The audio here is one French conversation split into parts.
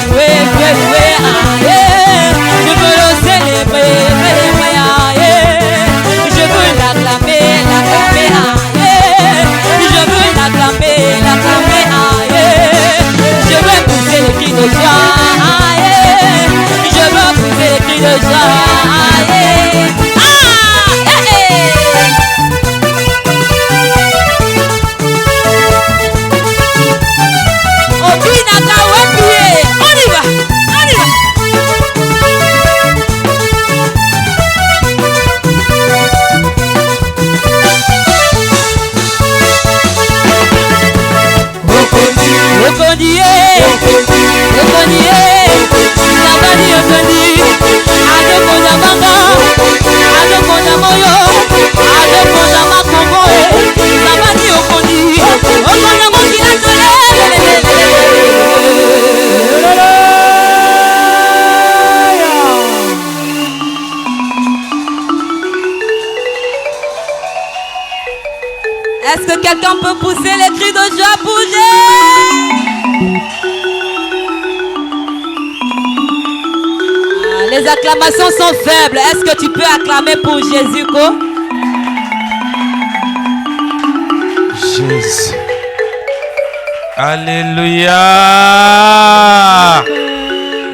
louer, je veux le célébrer, je veux l'acclamer, je veux l'acclamer, je veux pousser les cris de joie, je veux pousser les cris de joie. Est-ce que quelqu'un peut pousser les cris de joie pour Jésus? Les acclamations sont faibles. Est-ce que tu peux acclamer pour Jésus, quoi? Jésus. Alléluia.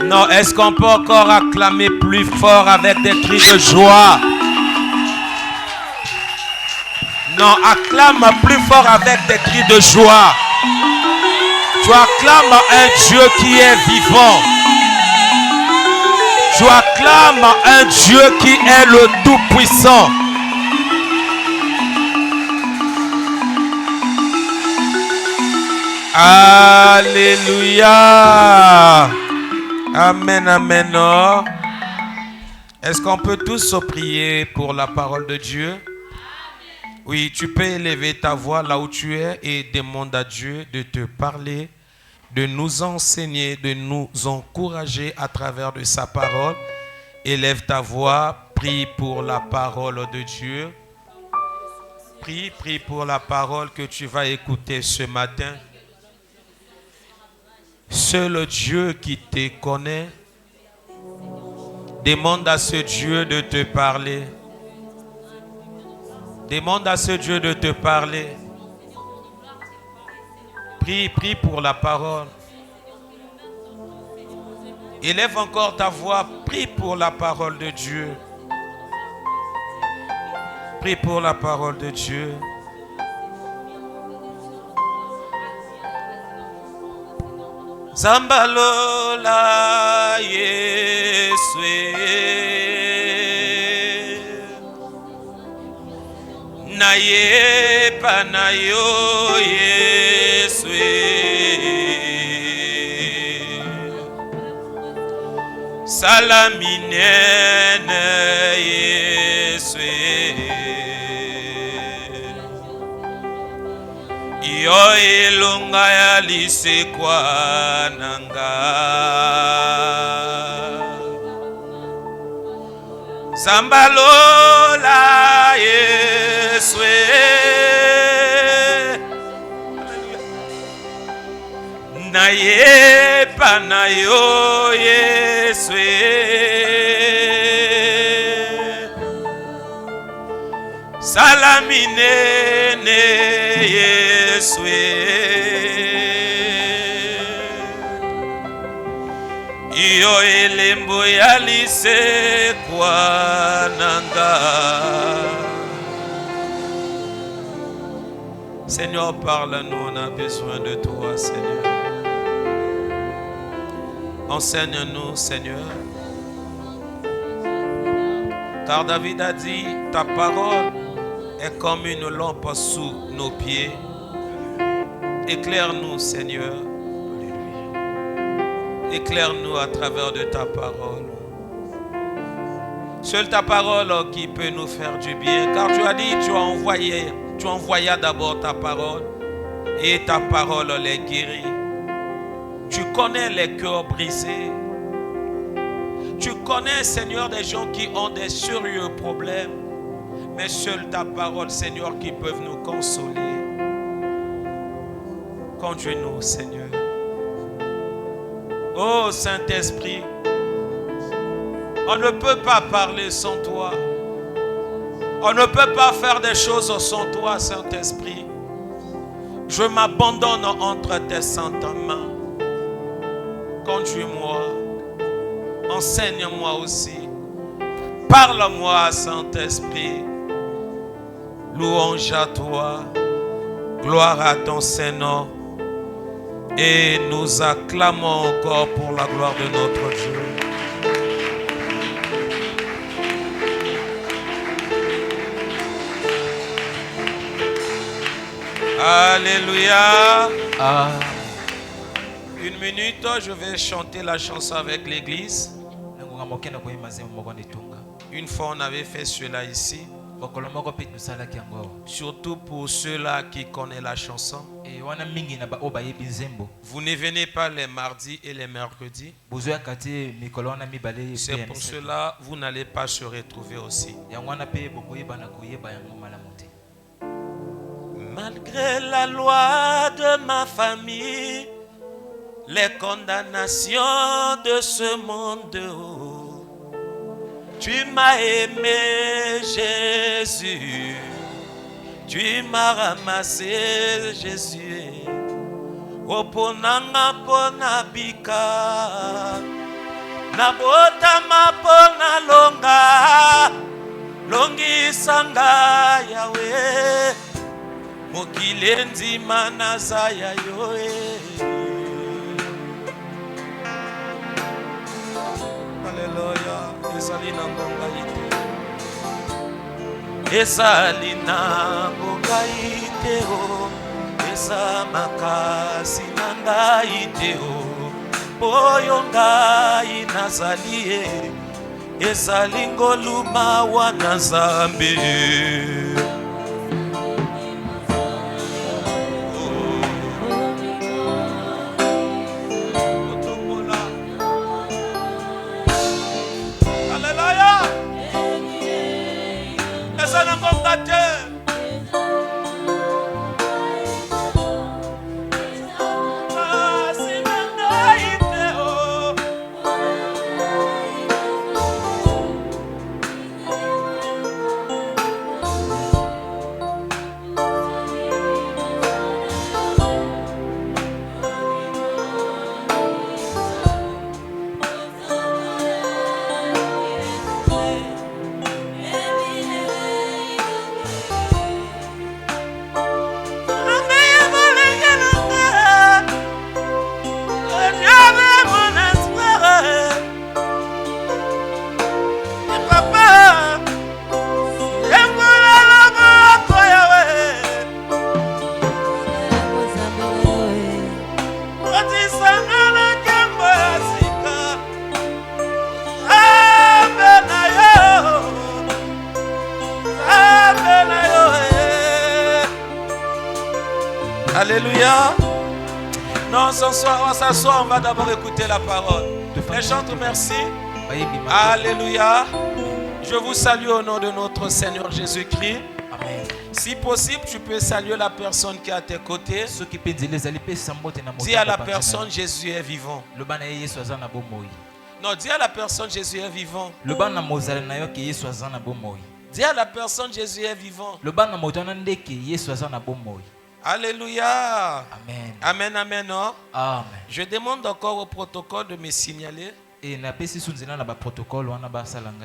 Non, est-ce qu'on peut encore acclamer plus fort avec des cris de joie? Non, acclame plus fort avec des cris de joie. Tu acclames un Dieu qui est vivant. Tu acclames un Dieu qui est le Tout-Puissant. Alléluia. Amen, amen. Est-ce qu'on peut tous prier pour la parole de Dieu? Oui, tu peux élever ta voix là où tu es et demande à Dieu de te parler, de nous enseigner, de nous encourager à travers de sa parole. Élève ta voix, prie pour la parole de Dieu. Prie pour la parole que tu vas écouter ce matin. Seul Dieu qui te connaît, demande à ce Dieu de te parler. Demande à ce Dieu de te parler. Prie pour la parole. Élève encore ta voix, prie pour la parole de Dieu. Prie pour la parole de Dieu. Zambalola Yeswe Naye panayo Yeswe Salaminene Yeswe Yo ilunga ya lisekwa nanga Zambalola Yeswe Naye panayo Yeswe Salaminene Yeswe Iyo elembo ya lisekwa nanga. Seigneur, parle-nous, on a besoin de toi, Seigneur. Enseigne-nous, Seigneur. Car David a dit, ta parole est comme une lampe sous nos pieds. Éclaire-nous, Seigneur. Éclaire-nous à travers de ta parole. Seule ta parole qui peut nous faire du bien. Car tu as dit, tu envoyas d'abord ta parole. Et ta parole les guérit. Tu connais les cœurs brisés. Tu connais, Seigneur, des gens qui ont des sérieux problèmes. Mais seule ta parole, Seigneur, qui peut nous consoler. Conduis-nous, Seigneur. Oh Saint-Esprit, on ne peut pas parler sans toi. On ne peut pas faire des choses sans toi, Saint-Esprit. Je m'abandonne entre tes saintes mains. Conduis-moi. Enseigne-moi aussi. Parle-moi, Saint-Esprit. Louange à toi. Gloire à ton Saint-Nom. Et nous acclamons encore pour la gloire de notre Dieu. Alléluia. Une minute, je vais chanter la chanson avec l'église. Une fois, on avait fait cela ici. Surtout pour ceux-là qui connaissent la chanson. Vous ne venez pas les mardis et les mercredis. C'est pour cela que vous n'allez pas se retrouver aussi. Malgré la loi de ma famille, les condamnations de ce monde, tu m'as aimé, Jésus. Tu m'as ramassé, Jésus. Oponanga pona bika, nabota mapona longa, longi sanga Yahweh. Mokilenzi manazaya yoe. Alléluia. Esalina mbonga ite. Esalina mbonga ite o. Esa makasi nanga ite o. Boyo ngai nazali e. Esalingoluma wana Nzambe. Alléluia. Non, ce soir, on s'assoit, on va d'abord écouter la parole. Et chante merci. Alléluia. Je vous salue au nom de notre Seigneur Jésus-Christ. Amen. Si possible, tu peux saluer la personne qui est à tes côtés. Dis à la personne, Jésus est vivant. Non, dis à la personne, Jésus est vivant. Dis à la personne, Jésus est vivant. Alléluia. Amen. Amen, amen, non? Amen. Je demande encore au protocole de me signaler.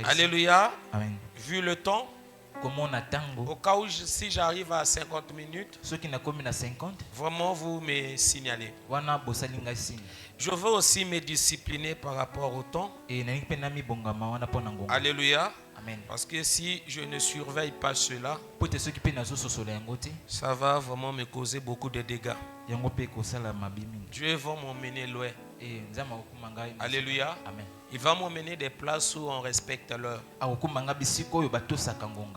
Alléluia. Amen. Vu le temps, au cas où si j'arrive à 50 minutes, vraiment vous me signalez. Je veux aussi me discipliner par rapport au temps. Alléluia. Amen. Parce que si je ne surveille pas cela, ça va vraiment me causer beaucoup de dégâts. Dieu va m'emmener loin. Alléluia. Amen. Il va m'emmener des places où on respecte l'heure.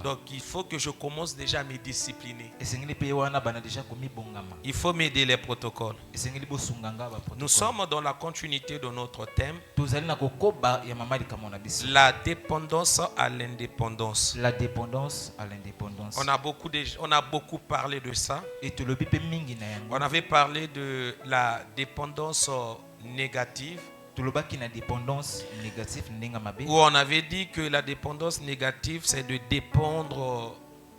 Donc il faut que je commence déjà à me discipliner. Il faut m'aider les protocoles. Nous sommes dans la continuité de notre thème. La dépendance à l'indépendance. La dépendance à l'indépendance. On a beaucoup parlé de ça. On avait parlé de la dépendance négative. tolobaki na dépendance négative ndinga mabe. Où on avait dit que la dépendance négative, c'est de dépendre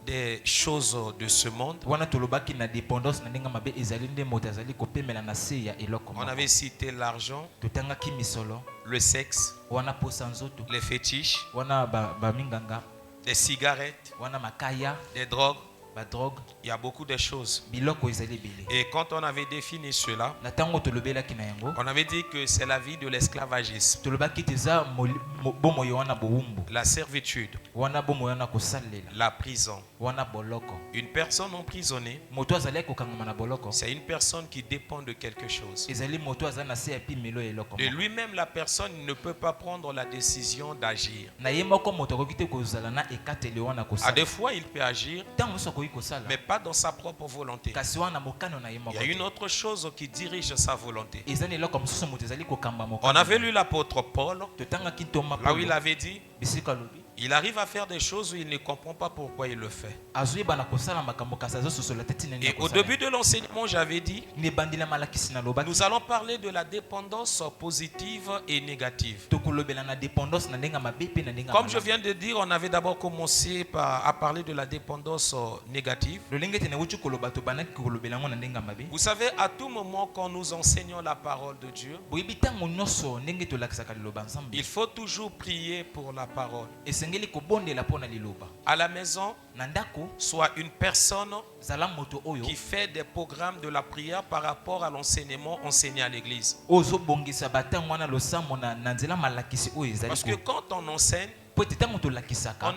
des choses de ce monde. Wana tolobaki na dépendance ndinga mabe ezali nde moto azali kopemela na se ya eloko. On avait cité l'argent, Totangaki misolo, le sexe, wana posa nzoto, les fétiches, wana ba minganga, les cigarettes, wana makaya, les drogues. ba drogue, Il y a beaucoup de choses. biloko ezali bile. Et quand on avait défini cela, Na tango tolobelaki na yango, on avait dit que c'est la vie de l'esclavagisme, tolobaki teza bomoyo wana bowumbu, la servitude, wana bomoyo wana kosalela, la prison. wana boloko. Une personne emprisonnée, Moto azali kokangama na boloko. c'est une personne qui dépend de quelque chose. Ezali moto azali na se ya pimelo eloko. De lui-même, la personne ne peut pas prendre la décision d'agir. Na ye moko moto akoki te kozala na ekateli wana À kosala. des fois, il peut agir, Tango so akoki kosala, mais pas dans sa propre volonté. kasi wana mokano na ye Il moko. y a une autre chose qui dirige sa volonté. Ezali eloko mosusu moto ezali kokamba On mokano. avait lu l'apôtre Paul, Totangaki ntoma là où il Paulo, avait dit, bisika lobi. il arrive à faire des choses où il ne comprend pas pourquoi il le fait. Azoyeba na kosala makambo kasi azososola te tina Et nini au akosala. début de l'enseignement, j'avais dit, Ne bandila malakisi na lobaki. nous allons parler de la dépendance positive et négative. Tokolobela na dépendance na ndenga mabe pe na ndenga Comme je malamu. viens de dire, on avait d'abord commencé à parler de la dépendance négative. Lolenge tene wuchu koloba to banaki kolobela ngo na ndenga mabe. Vous savez, à tout moment, quand nous enseignons la parole de Dieu, Boyebi tango nyonso ndenge tolakisaka liloba nzambe. il faut toujours prier pour la parole. Esengeli kobondela pona liloba. À la maison, Na ndako soit une personne zala moto oyo qui fait des programmes de la prière par rapport à l'enseignement enseigné à l'église. ozo bongisa batango wana losambo na nzela malakisi oyo ezali Parce que ko. quand on enseigne, Po ete tango tolakisaka.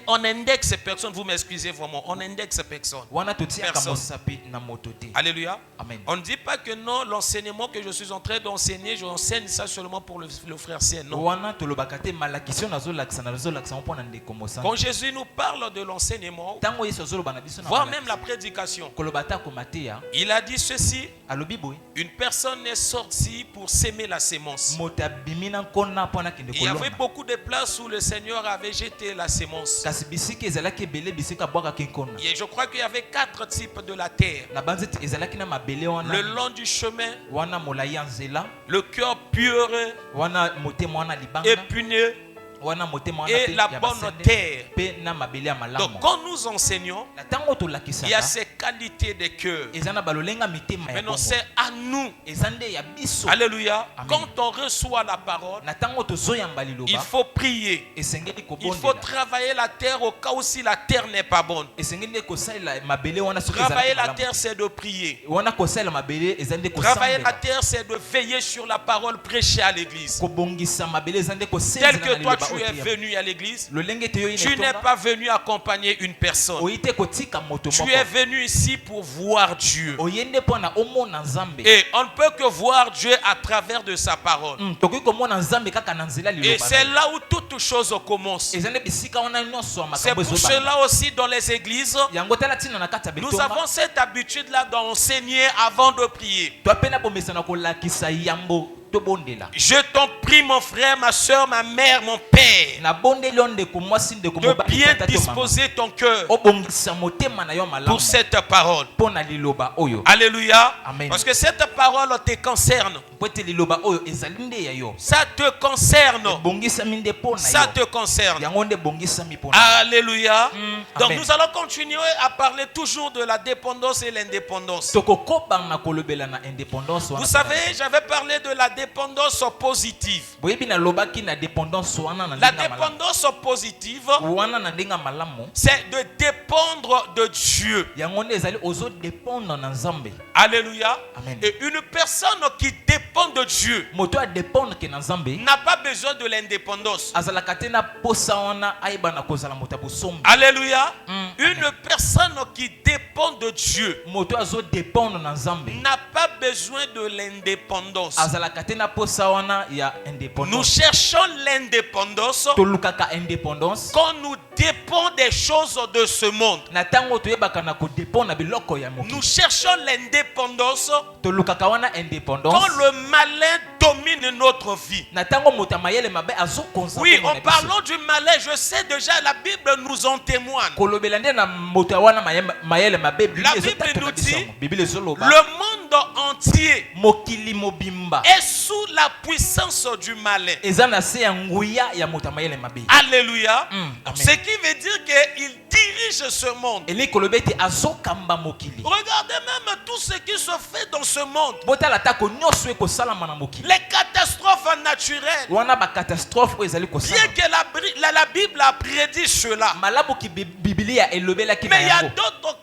on indexe personne. Vous m'excusez vraiment, on indexe personne. Wana totiaka Personne. mosapi na moto te. Alléluia. Amen. On ne dit pas que non, l'enseignement que je suis en train d'enseigner, j'enseigne ça seulement pour le frère Sien. Non. Wana tolobaka te malakisi na zolakisa na zolakisa mpona ndeko mosa. Quand Jésus nous parle de l'enseignement, Tango yeso zoloba na biso na voire malakisi. même la prédication, Koloba ta komatea il a dit ceci: alobi boy. une personne est sortie pour s'aimer la sémence. Moto abimina nkona mpona kende Il y avait kolona. beaucoup de places où le Seigneur avait jeté la sémence. Kasi bisika ezalaki ebele bisika bwakaki nkona. Et je crois qu'il y avait 4 types de la terre. Na banzete ezalaki na mabele Le wana. long du chemin, Wana molai ya nzela. le cœur pur, Wana motema wana libanga. épineux Wana motema wana et pe la ya bonne basende. terre. Pe na mabele ya malamu. Donc quand nous enseignons, Na tango il y a tolakisaka. ces qualités de cœur. Eza na balolenga mitema ya Maintenant, bongo. c'est à nous. Eza nde ya biso. Alléluia. Amen. Quand on reçoit la parole, Na tango tozoyamba il liloba. faut prier. Esengeli Il faut kobondela. travailler la terre au cas où si la terre n'est pas bonne. Esengeli nde kosalela mabele wana soki Travailler ezalaki la malamu. terre, c'est de prier. Wana kosalela mabele eza nde Travailler la kosambela. terre, c'est de veiller sur la parole prêchée à l'église. Kobongisa mabele eza nde Tel kosenzela na que toi, liloba tu es oyo. venu à l'église, Lolenge te yo tu n'es pas venu accompagner une personne. Oyite kotika moto Tu moko. es venu ici pour voir Dieu. Oyende pona omona nzambe. Et on ne peut que voir Dieu à travers de sa parole. Tokoki komona nzambe kaka na nzela Et liloba. c'est là où toute chose commence. Eza nde bisika wana nyonso ya C'est makambo pour ezobanda. cela aussi dans les églises, Yango tala tina na kati ya nous betonga. avons cette habitude-là d'enseigner avant de prier. To apena bomesana kolakisa yambo tobondela. Je t'en prie, mon frère, ma soeur, ma mère, mon père, Na bondeli onde ko mwasi ndeko de mobali bien tata to mama. disposer ton cœur Obongisa motema na yo malamu. pour cette parole. Pona liloba oyo. Alléluia. Amen. Parce que cette parole te concerne. Pote liloba oyo ezali nde ya yo. Ça te concerne. Bongisa minde pona Ça yo. te concerne. Yango nde bongisa mi pona. Alléluia. Donc Amen. nous allons continuer à parler toujours de la dépendance et l'indépendance. Tokokoba na kolobela na indépendance wana. Vous savez, j'avais parlé de la dépendance positive. Boyebi na lobaki na dépendance wana na La ndenga malamu. dépendance positive, Wana na ndenga malamu. c'est de dépendre de Dieu. Yango nde ezali ozo dépendre na nzambe. Alléluia. Amen. Et une personne qui dépend de Dieu Moto a dépendre ke na nzambe. n'a pas besoin de l'indépendance. Azalaka te na posa wana ayeba na kozala moto ya bosombi. Alléluia. Mm. Une personne qui dépend de Dieu Moto azo dépendre na nzambe. n'a pas besoin de l'indépendance. Azalaka te na posa wana ya Nous indépendance. cherchons l'indépendance Tolukaka indépendance. quand nous dépendons des choses de ce monde. Na tango toyebaka na kodépendre na biloko ya Nous mokili. cherchons l'indépendance Tolukaka wana quand indépendance. le malin domine notre vie. Na tango moto ya mayele mabe azo konza. Oui, en parlant du malin, je sais déjà, la Bible nous en témoigne. kolobela nde na moto ya wana mayele mabe. La Bible nous dit, Bible ezoloba. le monde monde entier mokili mobimba est sous la puissance du malin. ezana se ya nguya ya motamayele mabe. Alléluia. Amen. Ce qui veut dire qu'il dirige ce monde. Eli kolobete azokamba mokili. Regardez même tout ce qui se fait dans ce monde. Botala tako nyoswe ko salama na mokili. Les catastrophes naturelles. Wana ba catastrophe o ezali ko Bien salama. que la Bible a prédit cela. Malabu ki Biblia elobela ki na Mais il y a yango. d'autres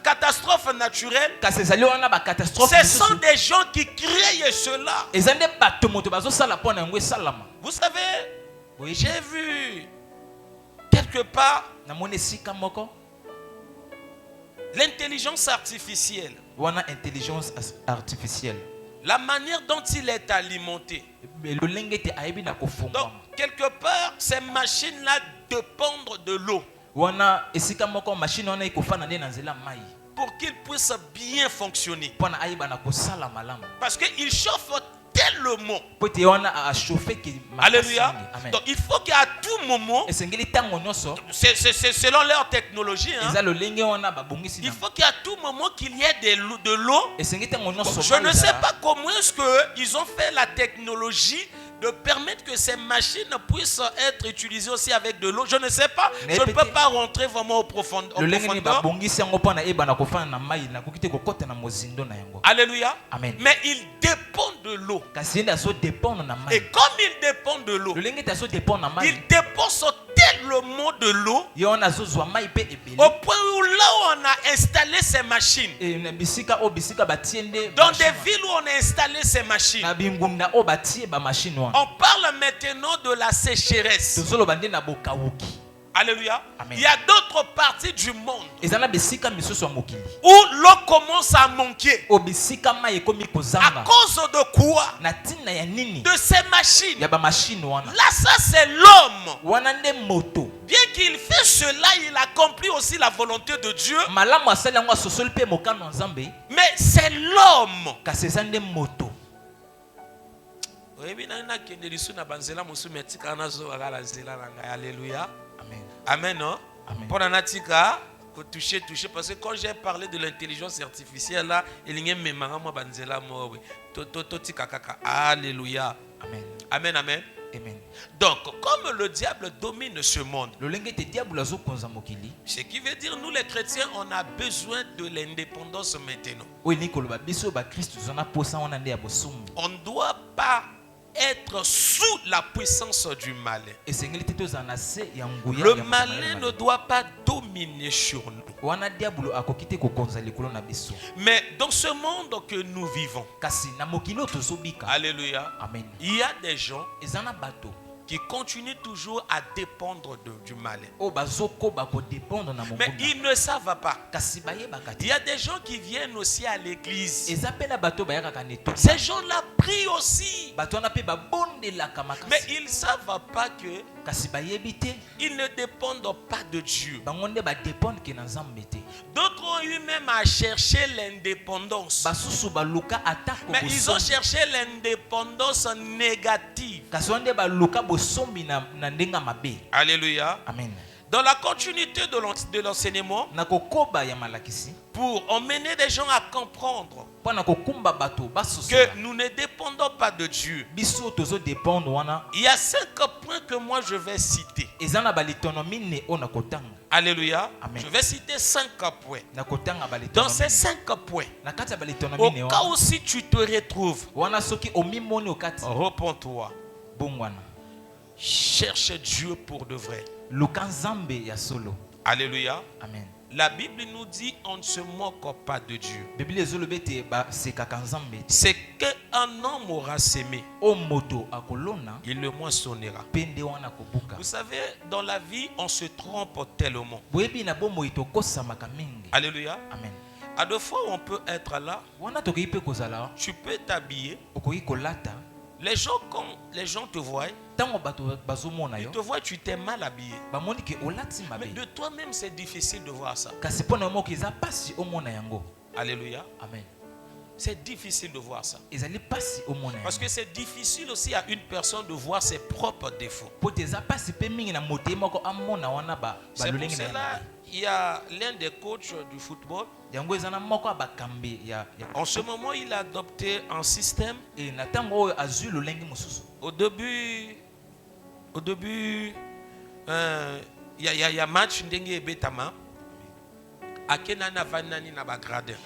catastrophes naturelles. Kasi ezali wana ba catastrophe. Ce sont des gens qui créent cela. Ezande bato moto bazo sala pona yango salama. Vous savez, Oui, j'ai vu quelque part na mone sika moko l'intelligence artificielle. wana intelligence artificielle. La manière dont il est alimenté. Lolenge te ayebi na Donc, kofungwa. quelque part, ces machines-là dépendent de l'eau Wana esika moko machine wana ikofana nde na nzela mai. pour qu'ils puissent bien fonctionner. Pona ayeba na kosala malamu. Parce qu'ils chauffent tellement. Pote wana a chauffer ki. Alléluia. Amen. Donc, il faut qu'à tout moment, Esengeli tango nyonso c'est selon leur technologie, hein, eza lolenge wana babongisi il na. faut qu'à tout moment qu'il y ait de l'eau. Esengeli tango nyonso. Je ne sais pas comment est-ce qu'ils ont fait la technologie de permettre que ces machines puissent être utilisées aussi avec de l'eau. Je ne sais pas. Je ne peux pas rentrer vraiment au profondeur. Lolenge ni babongisi yango pona eba na kofana na mai na kokite kokota na mozindo na yango. Alléluia. Amen. Mais ils dépendent de l'eau. Kasi nda so dépendre na mai. Et comme ils dépendent de l'eau, Lolenge ta so dépendre na mai. ils dépensent tellement de l'eau Yo na zo zwa mai pe ebele. au point où là où on a installé ces machines, E na bisika o bisika batiende. dans des villes où on a installé ces machines, na bingunda o batie ba machine wana. on parle maintenant de la sécheresse. Tozolo bande na bokawuki. Alléluia. Amen. Il y a d'autres parties du monde Ezana bisika misusu ya mokili. où l'eau commence à manquer. O bisika mai ekomi À kozanga. cause de quoi? Na tina ya nini? De ces machines. Ya ba machine wana. Là, ça c'est l'homme. Wana nde moto. Bien qu'il fait cela, il accomplit aussi la volonté de Dieu. Malamu asali yango asosoli pe mokano nzambe. Mais c'est l'homme. Kasi eza nde moto. Alléluia. Amen. Amen, non? Amen. Pour Natika, toucher, parce que quand j'ai parlé de l'intelligence artificielle là, il y a mes mamans, banzela, moi, alléluia. Amen. Amen, amen. Amen. Donc, comme le diable domine ce monde, Lolenge te diable azo konza mokili. ce qui veut dire nous les chrétiens, on a besoin de l'indépendance maintenant. O ni koloba biso ba Christ zona posa wana nde ya bosumu. On ne doit pas être sous la puissance du malin. Esengeli te tozana se ya nguya. Le malin ne doit pas dominer sur nous. Wana diable akokite ko konza likolo na biso. Mais dans ce monde que nous vivons, Kasi na mokili tozobika. alléluia, Amen. il y a des gens Ezana bato. qui continuent toujours à dépendre du malin. O bazoko bako dépendre na Mais mokunda. ils ne savent pas. Kasi baye Il bakati. y a des gens qui viennent aussi à l'église. Ezapela bato bayaka kaneto. Ces gens-là prient aussi. Bato wana pe babondelaka makasi. Mais ils ne savent pas que Kasi bayebi te. ils ne dépendent pas de Dieu. Bango nde ba dépendre ke na nzambe te. D'autres ont eu même à chercher l'indépendance. Basusu baluka atako Mais ils ont bosomi. cherché l'indépendance négative. Kasi wande baluka bosomi na ndenga mabe. Alléluia. Amen. Dans la continuité de l'enseignement, Na kokoba ya malakisi. pour emmener des gens à comprendre Pona kokumba bato basusu. que nous ne dépendons pas de Dieu. Biso tozo dépendre wana. Il y a 5 points que moi je vais citer. Ezana balitonomi ne ona kotanga. Alléluia. Amen. Je vais citer 5 points. Na kotanga balitonomi. Dans ces 5 points, na kati ya balitonomi au ne cas wana. où si tu te retrouves, Wana soki omimoni okati. repens-toi. Bongwana. Cherche Dieu pour de vrai. Luka nzambe ya solo. Alléluia. Amen. La Bible nous dit on ne se moque pas de Dieu. Biblia ezolobi te basekaka nzambe te. C'est qu'un homme aura sémé, O moto akolona il le moissonnera. mpe nde wana kobuka. Vous savez, dans la vie, on se trompe tellement. Boyebi na bomoi tokosamaka mingi. Alléluia. Amen. À deux fois, on peut être là, Wana tokoki mpe kozala tu peux t'habiller. okoki kolata. Les gens, quand les gens te voient, Ntango bato bazomona ils yo te voient, tu t'es mal habillé. bamoni ke olati Mais mabe. de toi-même, c'est difficile de voir ça. Kasi mpona yo moko eza pasi omona yango. Alléluia. Amen. C'est difficile de voir ça. ezali pasi omona Parce que c'est difficile aussi à une personne de voir ses propres défauts. po te eza pasi pe mingi na moto ye moko amona wana C'est pour balolenge na cela il y a l'un des coachs du football. yango eza na moko ya bakambi ya En ce moment, il a adopté un système. e na ntango oyo azwi lolenge mosusu Au début, il y a match ndenge ebetama. Akena na vanani na bagradin.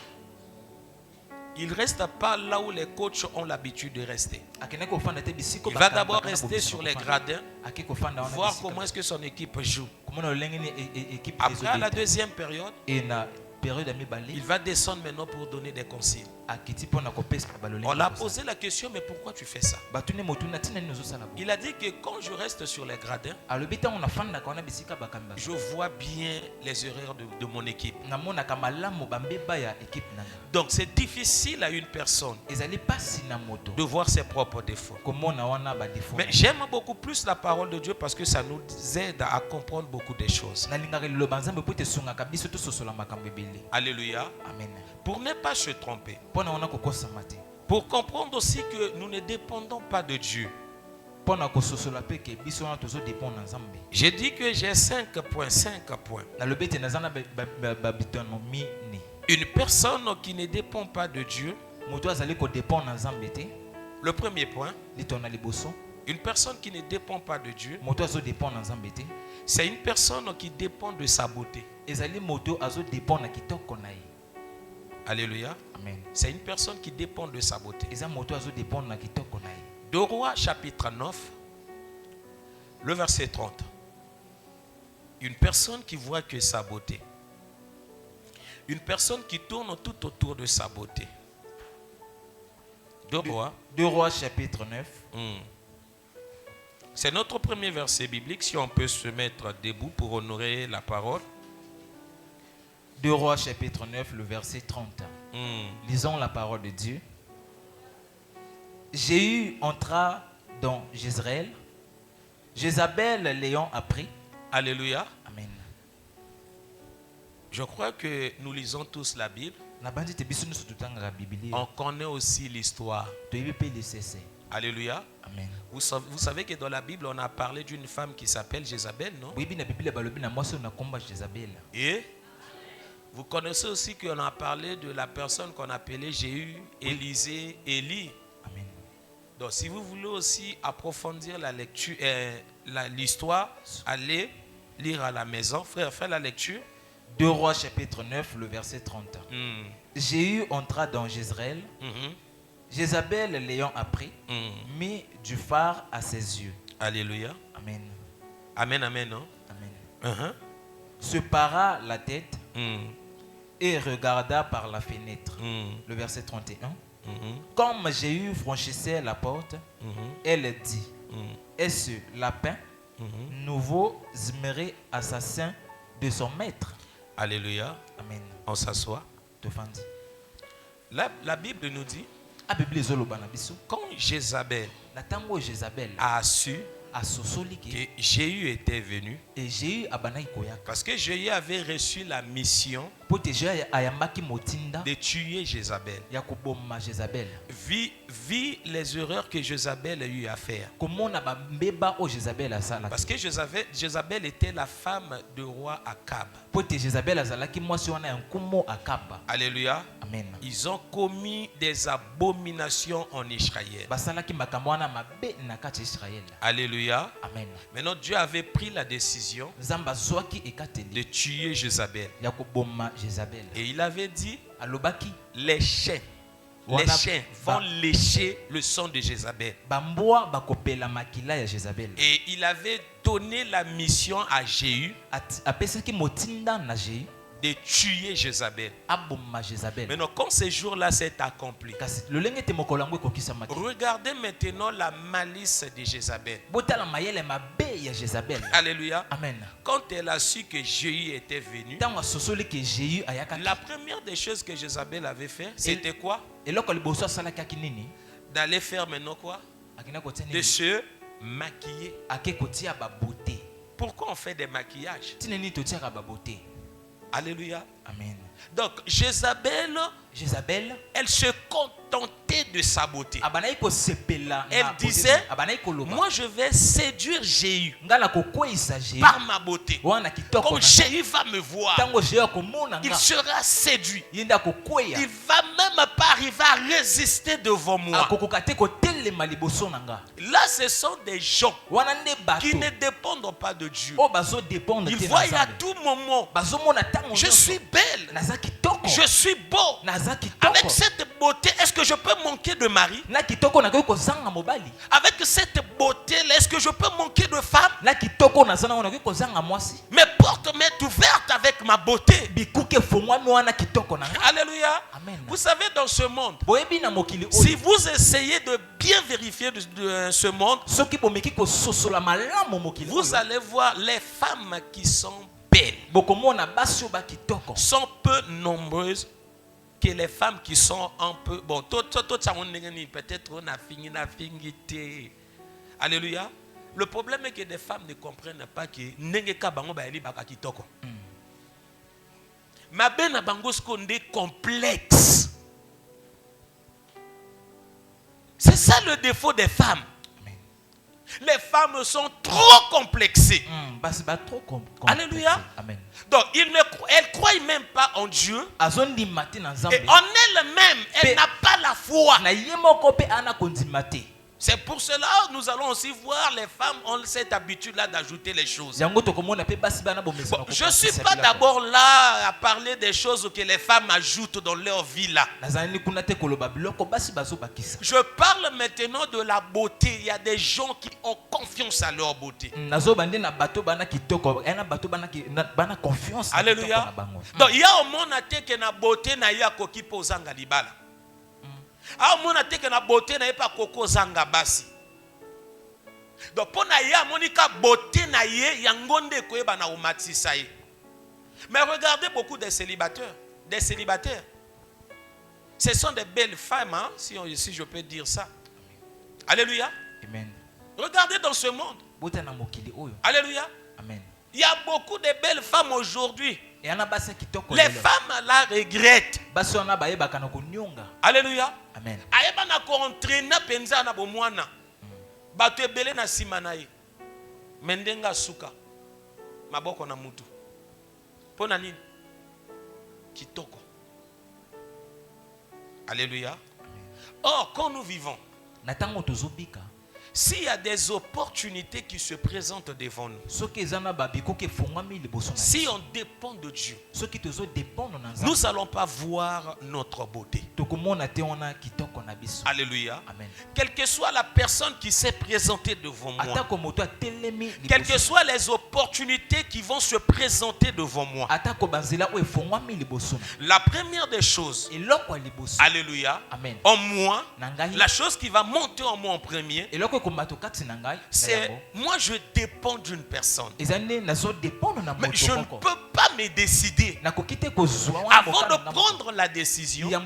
Il ne reste pas là où les coachs ont l'habitude de rester. akende kofanda te bisiko Il va d'abord rester sur les gradins, ake kofanda wana voir bisika. comment est-ce que son équipe joue. komona lolenge ni équipe Après, à la ezobeta. deuxième période, e na période ya mibale il va descendre maintenant pour donner des consignes. akiti mpona kopesa balolenge On l'a kozala. posé la question, mais pourquoi tu fais ça? batuni motu na ntina nini ozosala bo Il a dit que quand je reste sur les gradins, alobi ntango nafandaka wana bisika bakambi je vois bien les erreurs de mon équipe. namonaka malamu bambeba ya équipe nanga Donc c'est difficile à une personne ezali pasi na moto de voir ses propres défauts. komona wana badefo Mais j'aime beaucoup plus la parole de Dieu parce que ça nous aide à comprendre beaucoup de choses. nalingaka liloba nzambe po tesungaka biso tososola makambo ebele Alléluia. amen Pour ne pas se tromper. mpona wana kokosama te Pour comprendre aussi que nous ne dépendons pas de Dieu. mpona kososola mpe ke biso wana tozodépendre na nzambe J'ai dit que j'ai 5 points. nalobi ete naza na babitano mine Une personne qui ne dépend pas de Dieu, moto azali kodépendre na nzambe te le premier point, litono na liboso une personne qui ne dépend pas de Dieu, moto azodépendre na nzambe te c'est une personne qui dépend de sa beauté. ezali moto azodépendre na kitoko na ye Alléluia. amen C'est une personne qui dépend de sa beauté. eza moto azodépendre na kitoko na ye 2 Rois chapitre 9, le verset 30. Une personne qui voit que sa beauté. Une personne qui tourne tout autour de sa beauté. 2 Rois. 2 Rois chapitre 9 C'est notre premier verset biblique. Si on peut se mettre debout pour honorer la parole. 2 Rois chapitre 9 le verset 30 lisons la parole de Dieu. Jéhu entra dans Jezreel. Jézabel l'ayant appris. Alléluia. Amen. Je crois que nous lisons tous la Bible. Nabandi te biso nyonso totangaka Biblia. On connaît aussi l'histoire. Toyebi mpe lisese. Alléluia. Amen. Vous savez que dans la Bible, on a parlé d'une femme qui s'appelle Jézabel, non? Boyebi na Biblia balobi na mwasi oyo na komba Jézabel. Et vous connaissez aussi qu'on a parlé de la personne qu'on appelait Jéhu, Élisée, Élie. Amen. Donc si vous voulez aussi approfondir la lecture, l'histoire, allez lire à la maison. Frère, fais la lecture. 2 Rois chapitre 9 le verset 30. Jéhu entra dans Jezreel. Jézabel l'ayant appris, mit du phare à ses yeux. Alléluia. Amen. Amen, amen, non? Amen. Se para la tête et regarda par la fenêtre. Le verset 31. Comme Jéhu franchissait la porte, elle dit, est-ce lapin, nouveau ziméré assassin de son maître? Alléluia. Amen. On s'assoit. Tofandi. La Bible nous dit, A Bible ezoloba na biso. quand Jézabel Na tango Jézabel a su asosoli que ke Jéhu était venu, et Jéhu abanaki koyaka. parce que Jéhu avait reçu la mission Po te Jéhu ayambaki motinda de tuer Jézabel. ya koboma Jézabel. Vit les erreurs que Jézabel a eu à faire. Komona bambeba o Jézabel asala. Parce que Jézabel était la femme du roi Akab. Po te Jézabel azalaki mwasi wana ya nkumu Akaba. Alléluia. Amen. Ils ont commis des abominations en Israël. Basalaki makambo wana mabe na kati ya Israël. Alléluia. Amen. Maintenant, Dieu avait pris la décision Nzambe azwaki de ekateli tuer Jézabel. ya koboma Jézabel. Et il avait dit, Alobaki les chiens vont lécher le sang de Jézabel. bambwa bakopela makila ya Jézabel. Et il avait donné la mission à Jéhu Apesaki motinda na Jéhu de tuer Jézabel. aboma Jézabel. Maintenant, quand ce jour-là s'est accompli, Kasi lolenge te mokolo yango ekokisamaki. regardez maintenant la malice de Jézabel. Botala mayele mabe ya Jézabel. Alléluia. Amen. Quand elle a su que Jéhu était venu, Tango asosoli ke Jéhu ayaka. la première des choses que Jézabel avait fait, c'était quoi? Eloko liboso asalaki nini? D'aller faire maintenant quoi? Akina kotia De nini? se maquiller. Ake kotia ba beauté. Pourquoi on fait des maquillages? Tineni totiaka ba beauté. Alléluia. Amen. Donc, Jézabel, Jézabel elle se contenter de sa beauté. Abanayi ko sepela. Elle disait, Abanayi ko loba. moi je vais séduire Jéhu Ngala ko kwisa Jéhu. par ma beauté. Wana kitoko. Comme Jéhu va me voir, Tango Jéhu ko mona nga. il sera séduit. Yenda ko kweya. Il va même pas arriver à résister devant moi. Akokoka te ko telema liboso na nga. Là, ce sont des gens Wana nde bato. qui ne dépendent pas de Dieu. O bazo dépendre Ils te voient na à Nzambe. tout moment, Bazo mona tango. je suis belle, naza kitoko. je suis beau. Naza kitoko. Avec cette beauté, est-ce que je peux manquer de mari? Na kitoko na ko zanga mobali. Avec cette beauté-là, est-ce que je peux manquer de femme? Na kitoko na sana ko zanga mwasi. Mes portes m'est ouverte avec ma beauté. Bikuke fongwa mi wana kitoko na nga. Alléluia. Amen. Vous savez, dans ce monde, Boyebi na mokili oyo. si vous essayez de bien vérifier de ce monde, Soki bomeki ko sosola malamu mokili oyo. vous allez voir les femmes qui sont belles Bokomona basi ba kitoko. sont peu nombreuses que les femmes qui sont un peu bon. Peut-être on a fini té. Alléluia. Le problème est que des femmes ne comprennent pas que nengeka bango ba eli baka kitoko. Ma bena bango skonde complexe. C'est ça le défaut des femmes. Les femmes sont trop complexées. Alléluia. Amen. Donc, elles ne croient même pas en Dieu. Et en elle-même, elle n'a pas la foi. C'est pour cela que nous allons aussi voir les femmes ont cette habitude-là d'ajouter les choses. Bon, je ne suis pas d'abord là à parler des choses que les femmes ajoutent dans leur vie là. Je parle maintenant de la beauté. Il y a des gens qui ont confiance à leur beauté. Alléluia. Donc il y a au monde que na beauté na ya koki pozanga libala. Ah, mon a que na beauté na pas koko zanga basi. Donc pour na ya monika beauté na ye yangonde koyeba na umatisa ye. Mais regardez beaucoup de célibataires, Ce sont des belles femmes, hein, si je peux dire ça. Alléluia. Amen. Regardez dans ce monde. Alléluia. Amen. Il y a beaucoup de belles femmes aujourd'hui. Les femmes la regrettent. Alléluia. Amen. Ayeba na ko entraîner penza na bomwana. Bato ebele na sima na ye. Mendenga suka. Maboko na mutu. Pona nini? Kitoko. Alléluia. Or, quand nous vivons, s'il y a des opportunités qui se présentent devant nous, si on dépend de Dieu, nous n'allons pas voir notre beauté. Alléluia. Amen. Quelle que soit la personne qui s'est présentée devant moi, quelles que soient les opportunités qui vont se présenter devant moi, la première des choses, alléluia, Amen. en moi, la chose qui va monter en moi en premier, c'est moi je dépends d'une personne. Mais je ne peux pas me décider. Avant de prendre la décision, je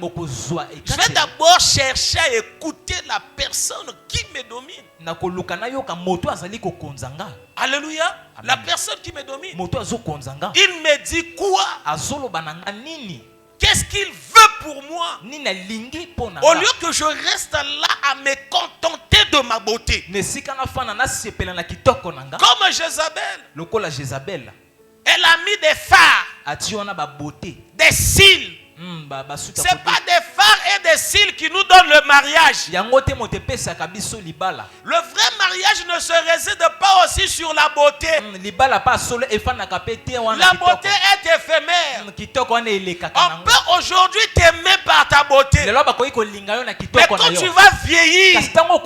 vais d'abord chercher à écouter la personne qui me domine. Alléluia. Amen. La personne qui me domine. Il me dit quoi? Qu'est-ce qu'il veut pour moi? Au lieu que je reste là à me contenter de ma beauté. Comme Jézabel. Elle a mis des phares, des cils. Ce n'est pas des phares et des cils qui nous donnent le mariage. Le vrai mariage ne se réside pas aussi sur la beauté. La beauté est éphémère. On peut aujourd'hui t'aimer par ta beauté. Mais quand tu vas vieillir, alors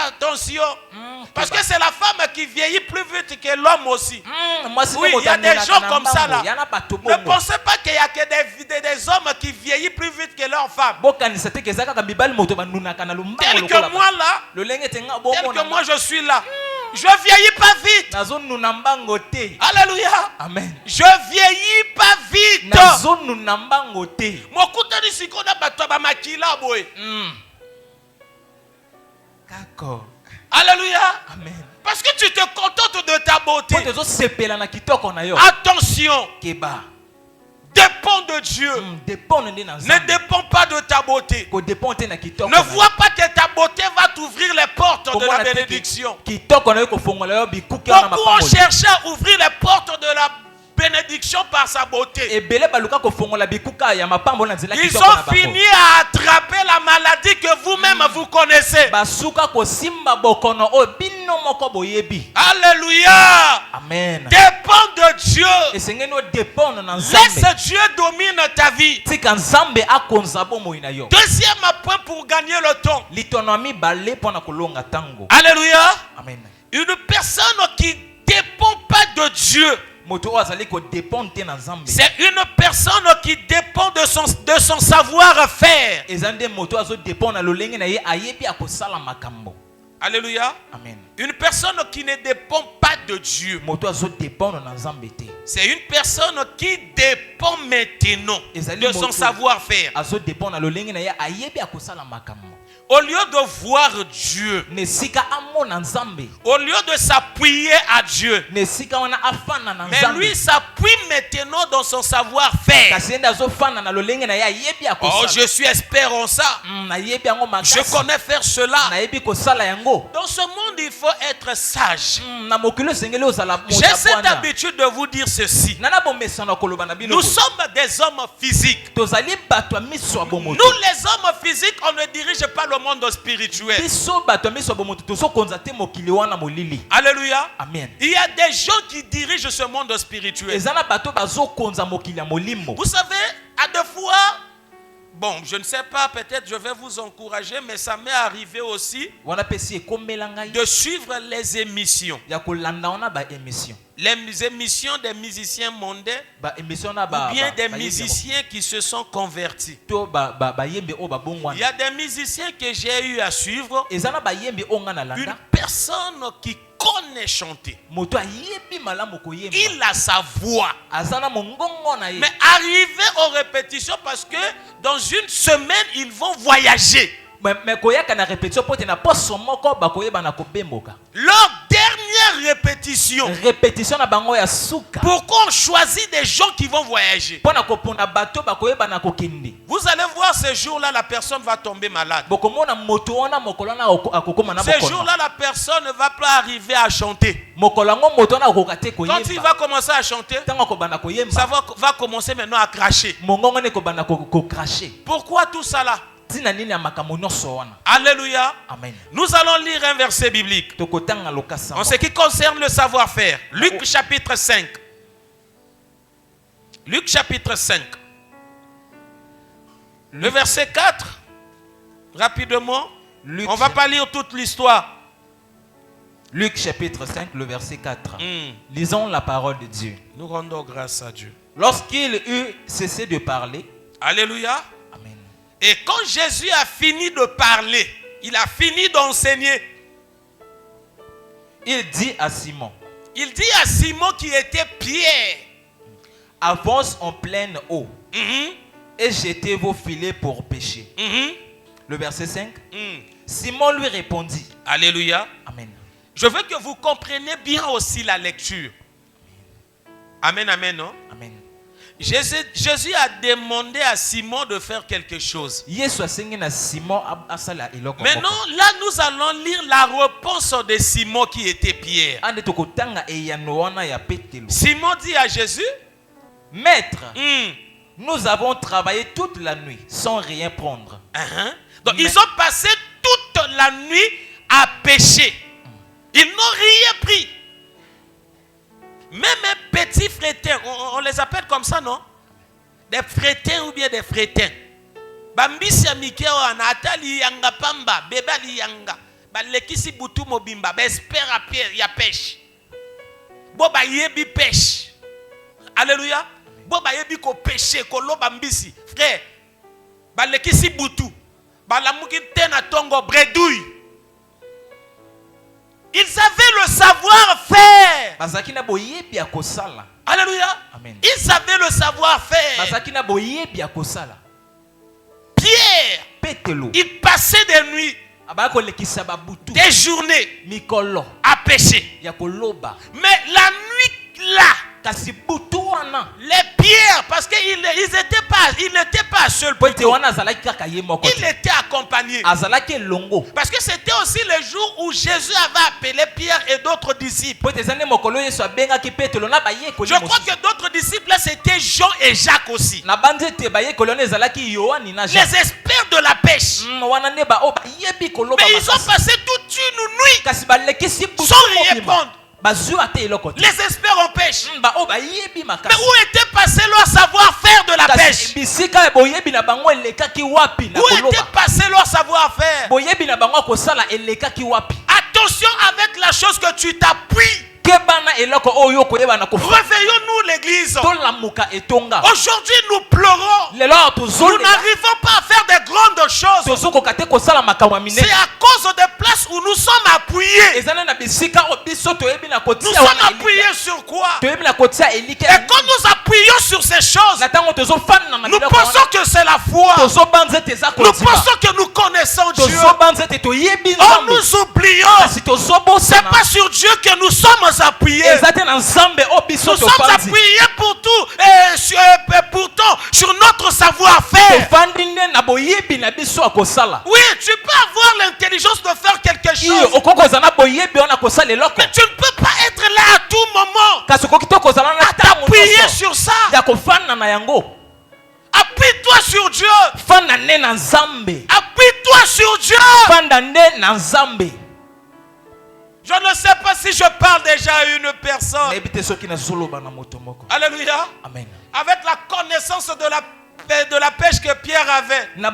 attention. Parce que c'est la femme qui vieillit plus vite que l'homme aussi. Oui, il y a des gens comme ça là. Ne pensez pas qu'il y a que des hommes qui vieillissent plus vite que leurs femmes. Tel que moi là, tel que moi je suis là, je vieillis pas vite. Alléluia. Amen. Je vieillis pas vite. Alléluia. Amen. Parce que tu te contentes de ta beauté. Attention. Attention. Dépends de Dieu ne ne dépend pas de ta beauté. Ne Ne vois pas que ta beauté va t'ouvrir les portes de la bénédiction. Beaucoup ont cherché à ouvrir les portes de la bénédiction par sa beauté. Ils ont fini à attraper la maladie que vous-même vous connaissez. Alléluia. Amen. Dépend de Dieu. Laisse Dieu dominer ta vie. Deuxième point pour gagner le temps. Alléluia. Amen. Une personne qui dépend pas de Dieu, c'est une personne qui dépend de son savoir-faire. Alléluia. Amen. Une personne qui ne dépend pas de Dieu, c'est une personne qui dépend maintenant de son savoir-faire. Au lieu de voir Dieu, au lieu de s'appuyer à Dieu, mais lui s'appuie maintenant dans son savoir-faire. Oh, je suis expert en ça. Je connais faire cela. Dans ce monde, il faut être sage. J'ai cette habitude de vous dire ceci. Nous sommes des hommes physiques. Nous, les hommes physiques, on ne dirige pas le monde spirituel. Alléluia. Amen. Il y a des gens qui dirigent ce monde spirituel. Vous savez, à deux fois, bon, je ne sais pas, peut-être je vais vous encourager, mais ça m'est arrivé aussi de suivre les émissions. Les émissions des musiciens mondains ou bien des musiciens qui se sont convertis. Il y a des musiciens que j'ai eu à suivre. Une personne qui connaît chanter. Il a sa voix. Mais arrivé aux répétitions, parce que dans une semaine, ils vont voyager. Leur dernière répétition. Pourquoi on choisit des gens qui vont voyager? Vous allez voir, ce jour-là, la personne va tomber malade. Ce jour-là, la personne ne va pas arriver à chanter. Quand il va commencer à chanter, ça va commencer maintenant à cracher. Pourquoi tout ça là? Alléluia. Amen. Nous allons lire un verset biblique en ce qui concerne le savoir-faire. Luc chapitre 5. Luc chapitre 5. Le verset 4. Rapidement. On ne va pas lire toute l'histoire. Luc chapitre 5, le verset 4. Lisons la parole de Dieu. Nous rendons grâce à Dieu. Lorsqu'il eut cessé de parler. Alléluia. Amen. Et quand Jésus a fini de parler, il a fini d'enseigner. Il dit à Simon. Il dit à Simon qui était Pierre. Avance en pleine eau. Et jetez vos filets pour pêcher. Le verset 5. Simon lui répondit. Alléluia. Amen. Je veux que vous compreniez bien aussi la lecture. Amen, amen, non? Amen. Jésus a demandé à Simon de faire quelque chose. Maintenant, là, nous allons lire la réponse de Simon qui était Pierre. Simon dit à Jésus, Maître, nous avons travaillé toute la nuit sans rien prendre. Donc, ils ont passé toute la nuit à pêcher. Ils n'ont rien pris. Même un petit frétin, on les appelle comme ça, non? Des frétins ou bien des frétins. Bambisi amikeo anatali yanga pamba, bebali yanga. Balekisi butu mobimba, espère à pierre, ya pêche. Boba yebi pêche. Alléluia. Boba yebi ko pêcher, ko lo bambisi. Frère, balekisi butu. Balamuki tena tongo bredouille. Ils avaient le savoir-faire. Alléluia. Amen. Ils avaient le savoir-faire. Pierre, il passait des nuits, des journées à pêcher. Mais la nuit là, les Pierre, parce qu'ils n'étaient pas seuls. Il était accompagné. Parce que c'était aussi le jour où Jésus avait appelé Pierre et d'autres disciples. Je crois que d'autres disciples, c'était Jean et Jacques aussi. Les experts de la pêche. Mais ils ont passé toute une nuit sans rien prendre. Les experts en pêche. Mais où était passé leur savoir-faire de la pêche? Où était passé leur savoir-faire? Attention avec la chose que tu t'appuies. Réveillons-nous l'église. Aujourd'hui nous pleurons. Nous n'arrivons pas à faire des grandes choses. C'est à cause des places où nous sommes appuyés. Nous sommes appuyés sur quoi? Et quand nous appuyons sur ces choses, nous pensons que c'est la foi. Nous pensons que nous connaissons Dieu. Oh, nous oublions. C'est pas sur Dieu que nous sommes appuyés. Nous sommes appuyés pour tout et pourtant sur notre savoir-faire. Oui, tu peux avoir l'intelligence de faire quelque chose, mais tu ne peux pas être là à tout moment à t'appuyer sur ça. Appuie-toi sur Dieu. Appuie-toi sur Dieu. Je ne sais pas si je parle déjà à une personne. Alléluia. Amen. Avec la connaissance de la pêche que Pierre avait, il ne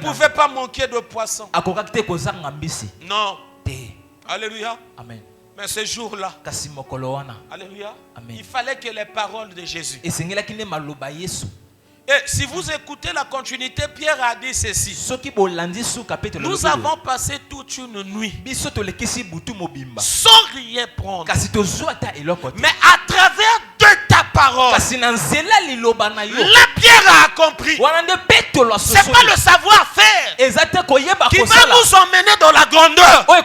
pouvait pas manquer de poisson. Non. Alléluia. Amen. Mais ce jour-là, alléluia, il fallait que les paroles de Jésus. Et si vous écoutez la continuité, Pierre a dit ceci: nous avons passé toute une nuit sans rien prendre, mais à travers de ta parole, là Pierre a compris. C'est pas le savoir-faire qui va nous emmener dans la grandeur. La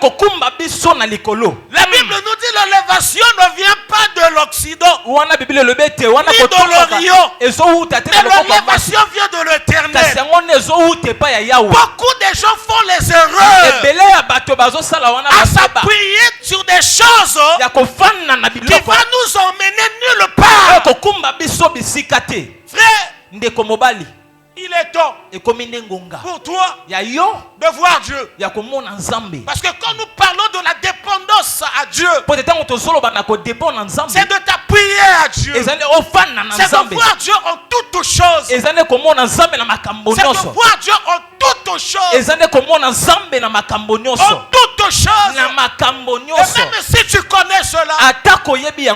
Bible nous dit l'élévation ne vient pas de l'Occident ni de l'Orient, mais l'élévation vient de l'Éternel. Beaucoup de gens font les erreurs à s'appuyer sur des choses qui vont nous emmener nulle part. Frère, il est temps pour toi de voir Dieu. Parce que quand nous parlons de la dépendance à Dieu, c'est de t'appuyer à Dieu. C'est de voir Dieu en toutes choses. C'est de voir Dieu en toutes choses. En toutes choses. Et même si tu connais cela, et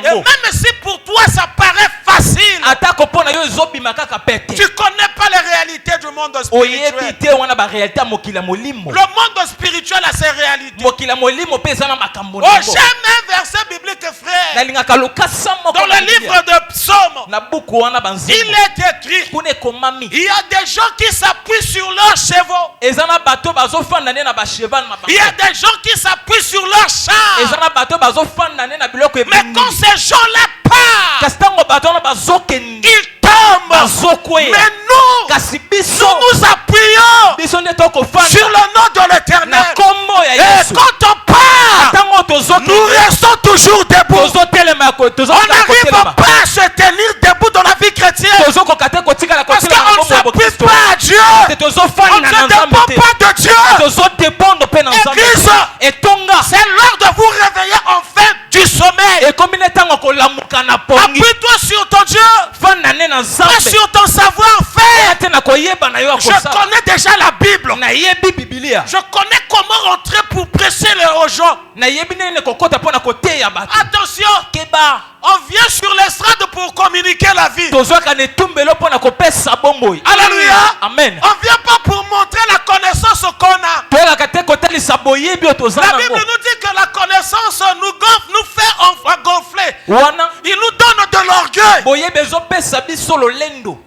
même si pour toi ça paraît facile, tu connais pas les réalités du monde spirituel. Le monde spirituel a ses réalités. Oh, j'aime un verset biblique, frère. Dans le livre de Psaume, il est écrit: il y a des gens qui s'appuient sur leurs chevaux. Il y a des gens qui s'appuient sur leurs chars. Mais quand ces gens-là partent, ils tombent. Mais nous nous appuyons sur le nom de l'Éternel. Et quand on part, nous restons toujours debout. On n'arrive pas à se tenir debout dans la vie chrétienne parce qu'on ne s'appuie pas à Dieu. On ne dépend pas de Dieu. Église, c'est l'heure de vous réveiller enfin du sommeil. Appuie-toi sur ton Dieu, pas sur ton savoir-faire. Je connais déjà la Bible. Je connais comment rentrer pour prêcher aux gens. Attention, on vient sur l'estrade pour communiquer la vie. Alléluia. Amen. On vient pas pour montrer la connaissance qu'on a. La Bible nous dit que la connaissance nous fait gonfler. Il nous donne de l'orgueil.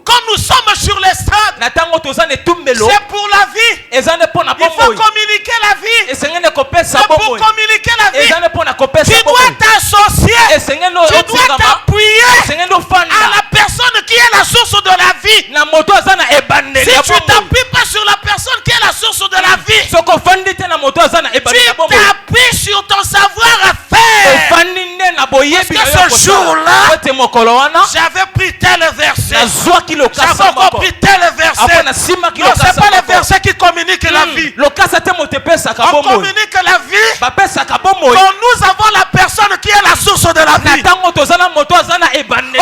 Quand nous sommes sur l'estrade, c'est pour la vie. Il faut communiquer la vie. C'est pour communiquer la vie. Tu dois t'associer. Tu dois t'appuyer source de la vie, tu t'appuies sur ton savoir-faire. Parce que ce jour-là, j'avais pris tel verset. J'avais encore pris tel verset. Non, ce n'est pas le verset qui communique la vie. On communique la vie quand nous avons la personne qui est la source de la vie. Oh,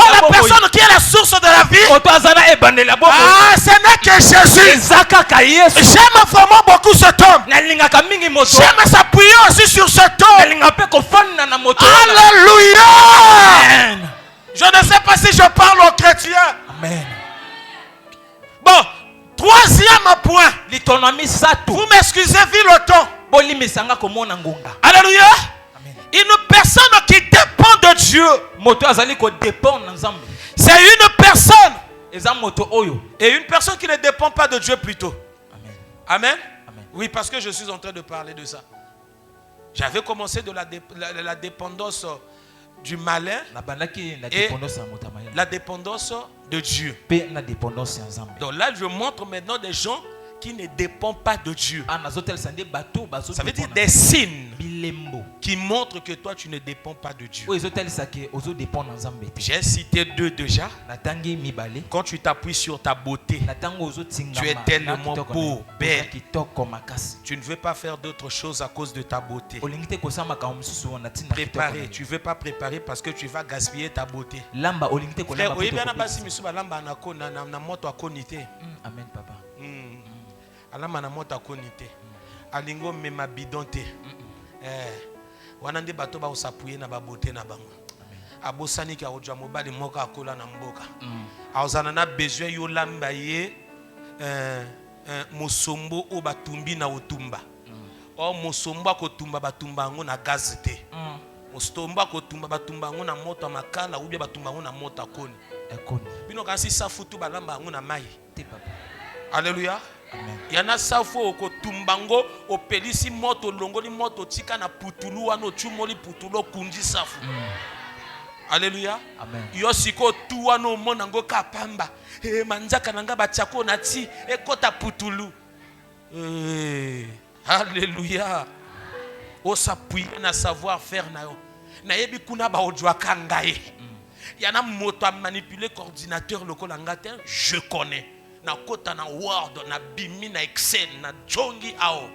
la personne qui est la source de la vie. Ah, ce n'est que Jésus. J'aime vraiment beaucoup cet homme. J'aime s'appuyer aussi sur cet homme. Alléluia. Je ne sais pas si je parle aux chrétiens. Amen. Bon, troisième point. Vous m'excusez vu le temps. Alléluia. Une personne qui dépend de Dieu, c'est une personne. Et une personne qui ne dépend pas de Dieu plutôt. Amen. Amen. Oui, parce que je suis en train de parler de ça. J'avais commencé de la dépendance du malin et la dépendance de Dieu. Donc là, je montre maintenant des gens qui ne dépendent pas de Dieu. Ça veut dire des signes qui montrent que toi tu ne dépends pas de Dieu. J'ai cité deux déjà. Quand tu t'appuies sur ta beauté, tu es tellement beau, belle. Tu ne veux pas faire d'autre chose à cause de ta beauté. Préparer, tu ne veux pas préparer parce que tu vas gaspiller ta beauté. Frère, Amen, papa. Alama na moto akonite alingo mema bidonte wana nde bato ba osapuye na babote na bango abosani ka ojwa mobali moka akola na mboka azana na besoin yo lamba ye mosombo o batumbi na otumba o mosombo akotumba batumba ngo na gaz te mosombo akotumba batumba ngo na moto makala ou bien batumba ngo na moto akoni bino kasi safutu balamba ngo na mai te papa. Alléluia. Yana safo okotumbango opelisi moto longoli moto tika na putulu wano chumoli putulo kunji safu. Alléluia. Amen. Yosiko tu wano monango kapamba. Manzaka nanga bachako na ti ekota putulu. Alléluia. O s'appuie na savoir faire na yo. Na yebi kuna ba ojwa kangaye. Yana moto a manipuler coordinateur lokola ngate, je connais. Na kota na Word, na bimi, na Excel, na jongi ao.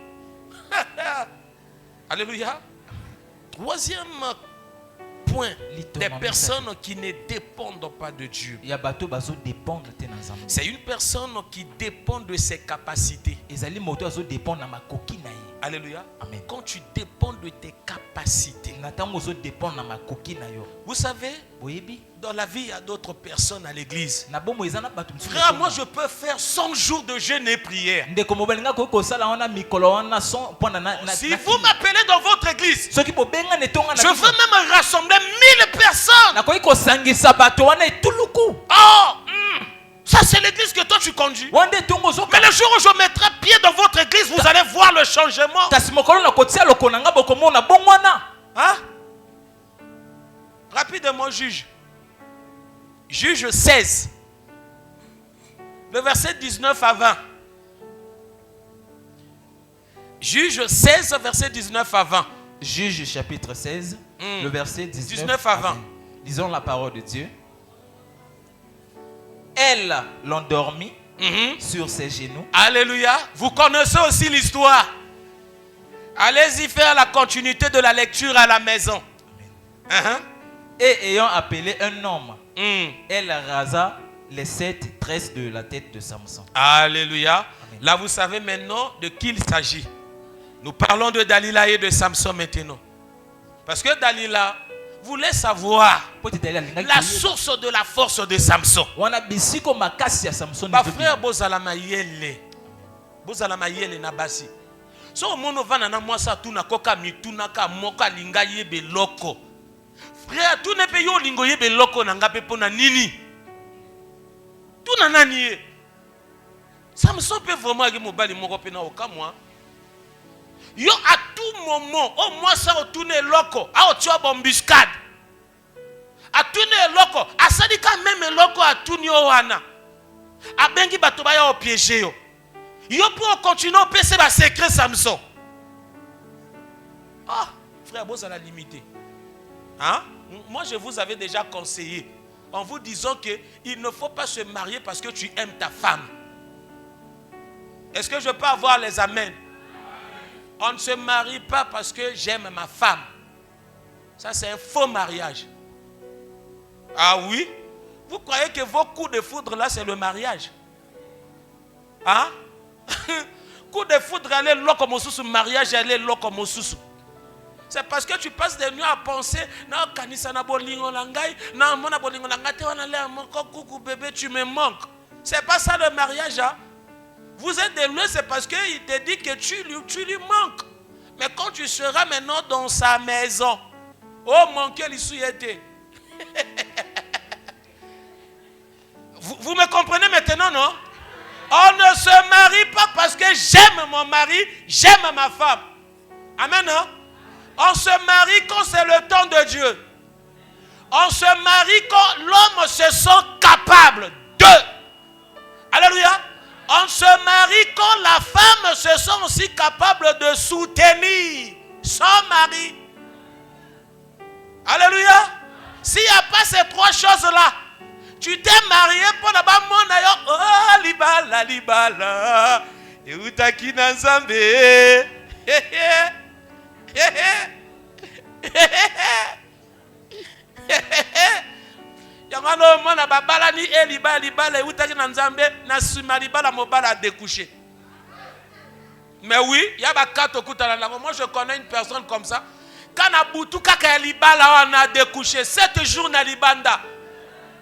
Alléluia. Troisième point, des personnes qui ne dépendent pas de Dieu. C'est une personne qui dépend de ses capacités. Alléluia. Amen. Quand tu dépends de tes capacités. Vous savez, dans la vie, il y a d'autres personnes à l'église. Frère, moi je peux faire 100 jours de jeûne et prière. Si vous m'appelez dans votre église, je veux même rassembler 1000 personnes. Oh, ça c'est l'église que toi tu conduis. Mais le jour où je mettrai pied dans votre église, vous allez voir le changement. Hein? Rapidement, juge. Juge 16. Le verset 19 à 20. Juge 16, verset 19 à 20. Juge chapitre 16, le verset 19 à 20. Disons la parole de Dieu. Elle l'endormit sur ses genoux. Alléluia. Vous connaissez aussi l'histoire. Allez-y faire la continuité de la lecture à la maison. Et ayant appelé un homme, elle rasa les 7 tresses de la tête de Samson. Alléluia. Amen. Là, vous savez maintenant de qui il s'agit. Nous parlons de Dalila et de Samson maintenant. Parce que Dalila voulait savoir la source de la force de Samson. Ma frère, bozalama yele. Bozalama yele na basi. So mono vana na mwasa tu na koka mituna ka moka linga yebe loko. Frère, tu ne peux yo lingo yebe loko na ngape pona nini. Tu na nani ye. Samson peut vraiment que mobali moko pena okamwa. Yo à tout moment, au moins ça retourne loko, a otua bombuscade. A tourner loko, a sadika même loko a tourner wana. A bengi bato ba ya o piéger yo. Yo pour continuer à passer le secret Samson. Ah, frère, vous allez limiter. Hein? Moi, je vous avais déjà conseillé en vous disant qu'il ne faut pas se marier parce que tu aimes ta femme. Est-ce que je peux avoir les amens? On ne se marie pas parce que j'aime ma femme. Ça, c'est un faux mariage. Ah oui? Vous croyez que vos coups de foudre là, c'est le mariage? Hein? Coup de foudre, aller l'eau comme au sous, mariage, aller l'eau comme au sous. C'est parce que tu passes des nuits à penser, non, kanisa na bolingo langai, non, mona bolingo langai, te wana le amoko coucou bébé, tu me manques. C'est pas ça le mariage, hein? Vous êtes de loin, c'est parce qu'il te dit que tu lui manques. Mais quand tu seras maintenant dans sa maison, oh mon cœur, il souhaitait. Vous me comprenez maintenant, non? On ne se marie pas parce que j'aime mon mari, j'aime ma femme. Amen, non? On se marie quand c'est le temps de Dieu. On se marie quand l'homme se sent capable de. Alléluia. On se marie quand la femme se sent aussi capable de soutenir son mari. Alléluia. S'il n'y a pas ces trois choses-là, tu t'es marié pour la bas mon oh libala libala et utaki na nzambe yangano mona babala ni libala libala et utaki na nzambe na sima libala mobala a découché. Mais oui, il y a ba kato kutana nango. Moi je connais une personne comme ça. Quand na butu kaka libala on a découché 7 jours na libanda.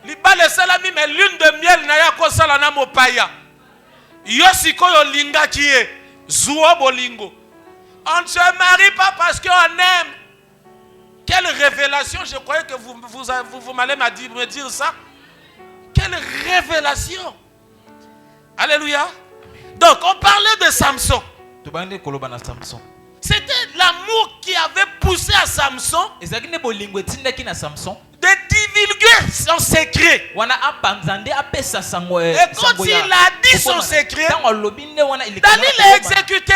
Libala salami mais lune de miel na ya ko sala na mopaya. Yo sikoyo linga kié zuo bolingo. On ne se marie pas parce qu'on aime. Quelle révélation, je croyais que vous m'allez me dire ça. Quelle révélation. Alléluia. Donc on parlait de Samson. C'était l'amour qui avait poussé à Samson de divulguer son secret. Et quand il a dit son secret, Dalil l'a exécuté.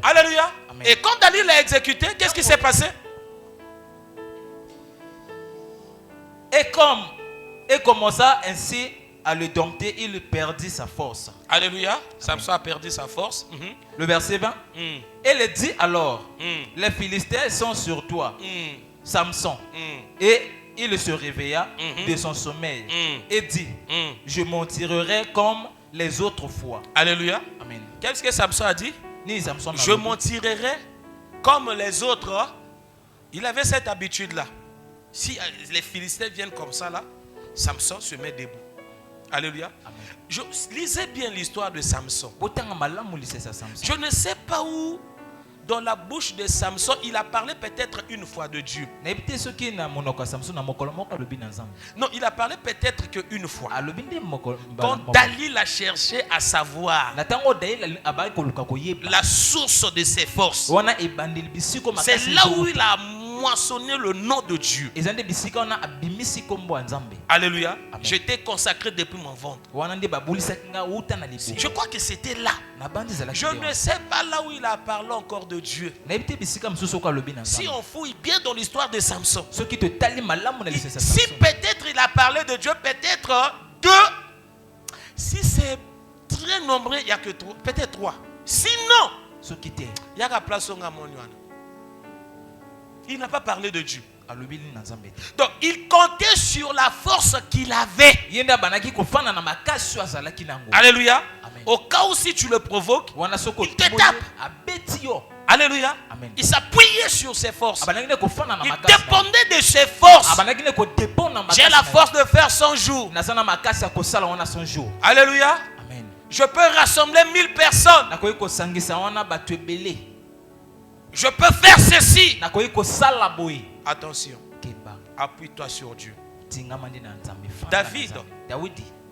Alléluia. Et quand Dalil l'a exécuté, qu'est-ce qui s'est passé? Et comme il commença ainsi à le dompter, il perdit sa force. Alléluia. Samson a perdu sa force. Le verset 20. Il dit alors, les Philistins sont sur toi, Samson. Et il se réveilla de son sommeil et dit, je m'en tirerai comme les autres fois. Alléluia. Amen. Qu'est-ce que Samson a dit? Je m'en tirerai comme les autres. Il avait cette habitude-là. Si les Philistins viennent comme ça, là, Samson se met debout. Alléluia. Amen. Je lisais bien l'histoire de Samson. Je ne sais pas où, dans la bouche de Samson, il a parlé peut-être une fois de Dieu. Non, il a parlé peut-être qu'une fois. Quand Dalil a cherché à savoir la source de ses forces, c'est là où il a moissonné le nom de Dieu. Alléluia. Je t'ai consacré depuis mon ventre. Je crois que c'était là. Je ne sais pas là où il a parlé encore de Dieu. Si on fouille bien dans l'histoire de Samson, si peut-être il a parlé de Dieu, peut-être deux. Si c'est très nombreux, il n'y a que trois, peut-être trois. Sinon, il y a la place où il n'a pas parlé de Dieu. Donc il comptait sur la force qu'il avait. Alléluia. Amen. Au cas où si tu le provoques, il te tape. Alléluia. Amen. Il s'appuyait sur ses forces. Il dépendait de ses forces. J'ai la force de faire 100 jours. Alléluia. Amen. Je peux rassembler 1000 personnes. Je peux faire ceci. Attention. Appuie-toi sur Dieu. David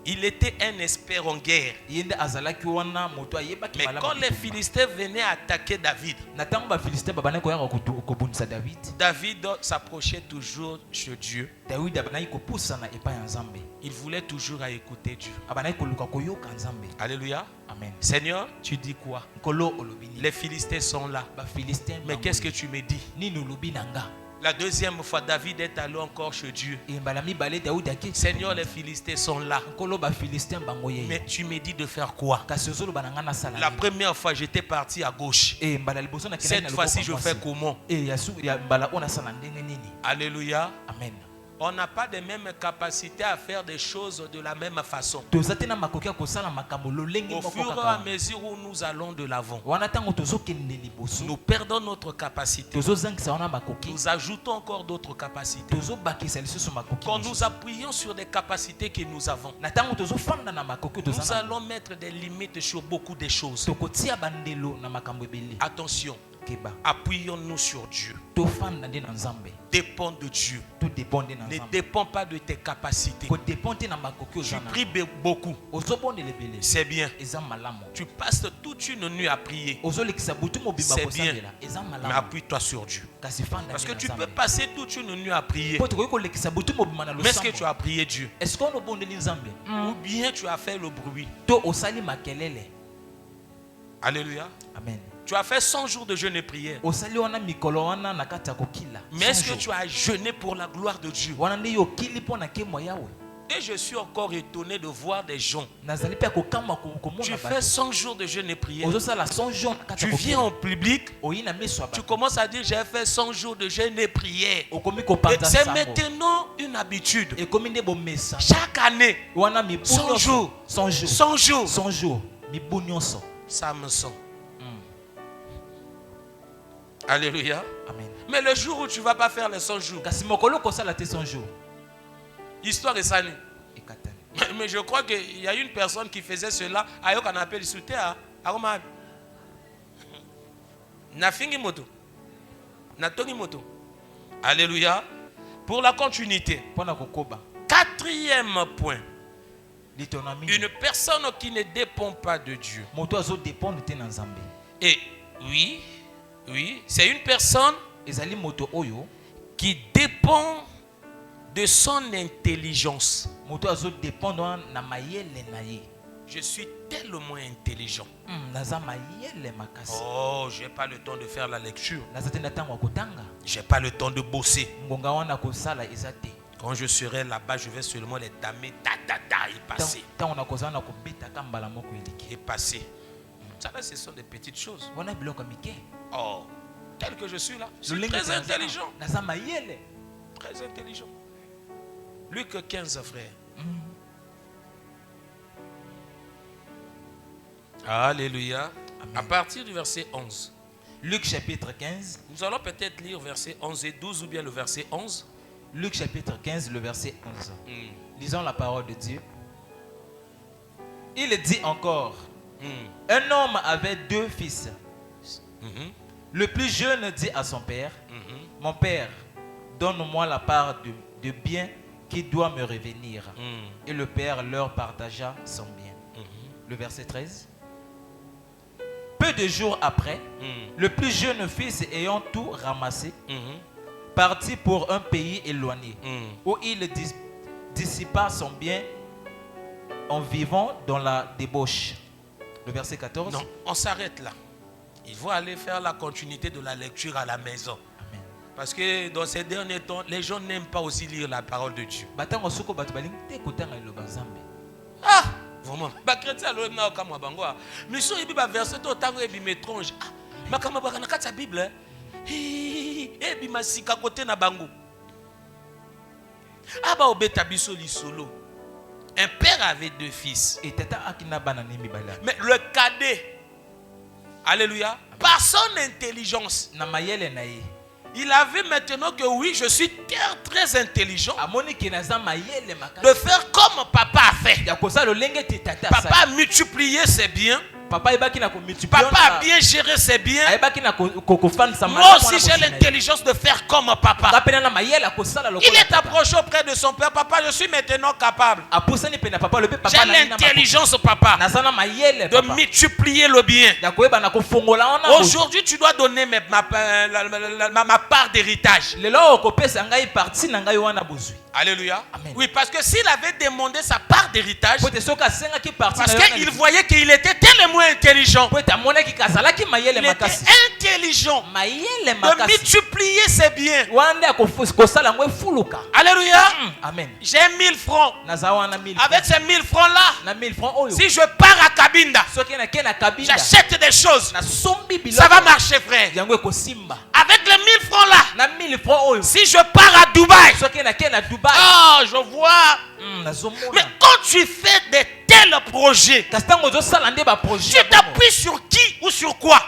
Il était un expert en guerre. Mais quand les Philistins venaient attaquer David, David s'approchait toujours de Dieu. Il voulait toujours écouter Dieu. Alléluia. Amen. Seigneur, tu dis quoi? Les Philistins sont là. Mais qu'est-ce que tu me dis? La deuxième fois, David est allé encore chez Dieu. Seigneur, les Philistins sont là. Mais tu me dis de faire quoi? La première fois, j'étais parti à gauche. Cette fois-ci, je fais comment? Alléluia. Amen. On n'a pas de mêmes capacités à faire des choses de la même façon. Au fur et à mesure où nous allons de l'avant, nous perdons notre capacité. Nous ajoutons encore d'autres capacités. Quand nous appuyons sur des capacités que nous avons, nous allons mettre des limites sur beaucoup de choses. Attention. Appuyons-nous sur Dieu. Dépends de Dieu. Ne dépend pas de tes capacités. Tu pries beaucoup. C'est bien. Tu passes toute une nuit à prier. C'est bien. Mais appuie-toi sur Dieu. Parce que tu peux passer toute une nuit à prier. Mais est-ce que tu as prié Dieu? Ou bien tu as fait le bruit? Alléluia. Amen. Tu as fait 100 jours de jeûne et prière. Mais est-ce que tu as jeûné pour la gloire de Dieu? Et je suis encore étonné de voir des gens. Tu fais 100 jours de jeûne et prière. Tu viens en public. Tu commences à dire j'ai fait 100 jours de jeûne et prière. Et c'est maintenant une habitude. Chaque année, 100 jours. 100 jours. 100 jours. Ça me sent. Alléluia. Amen. Mais le jour où tu ne vas pas faire les 100 jours, histoire est sanée. Mais je crois qu'il y a une personne qui faisait cela. Ayo qu'on appelle le soutien. Nafingi moto. Natongi moto. Alléluia. Pour la continuité. Quatrième point. Une personne qui ne dépend pas de Dieu. Et oui, c'est une personne qui dépend de son intelligence. Je suis tellement intelligent. Oh, je n'ai pas le temps de faire la lecture. Je n'ai pas le temps de bosser. Quand je serai là-bas, je vais seulement les damer, et passer. Et passer. Ça là, ce sont des petites choses. Oh, tel que je suis là, je suis très intelligent. Très intelligent. Luc 15, frère. Alléluia. Amen. À partir du verset 11. Luc chapitre 15. Nous allons peut-être lire verset 11 et 12 ou bien le verset 11. Luc chapitre 15, le verset 11. Lisons la parole de Dieu. Il dit encore, un homme avait 2 fils. Le plus jeune dit à son père, mon père, donne-moi la part de bien qui doit me revenir. Et le père leur partagea son bien. Le verset 13. Peu de jours après, le plus jeune fils ayant tout ramassé, partit pour un pays éloigné, où il dissipa son bien en vivant dans la débauche. Le verset 14. Non, on s'arrête là. Il faut aller faire la continuité de la lecture à la maison. Amen. Parce que dans ces derniers temps, les gens n'aiment pas aussi lire la parole de Dieu. Ah, vraiment. Bah chrétien le na kama bango. Mais so ibi ba verset to tango ebi métrange. Ah, makama ba kana kata Bible. Ebi masika côté na bango. Ah ba obeta biso li solo. Un père avait 2 fils. Mais le cadet, alléluia, par son intelligence, il avait maintenant que oui, je suis très intelligent, de faire comme papa a fait. Papa a multiplié ses biens. Papa a bien géré ses biens. Moi aussi j'ai l'intelligence de faire comme papa. Il est approché auprès de son père. Papa, je suis maintenant capable. J'ai l'intelligence, papa, de multiplier le bien. Aujourd'hui, tu dois donner ma part d'héritage. Alléluia. Amen. Oui, parce que s'il avait demandé sa part d'héritage, parce qu'il voyait qu'il était tellement intelligent, il était intelligent de multiplier ses biens. Alléluia. Amen. J'ai 1000 francs. Avec ces 1000 francs là, si je pars à Kabinda, j'achète des choses, ça va marcher, frère. Avec les 1000 francs là, si je pars à Dubaï, je vois. Mais quand tu fais de tels projets, tu t'appuies sur qui ou sur quoi?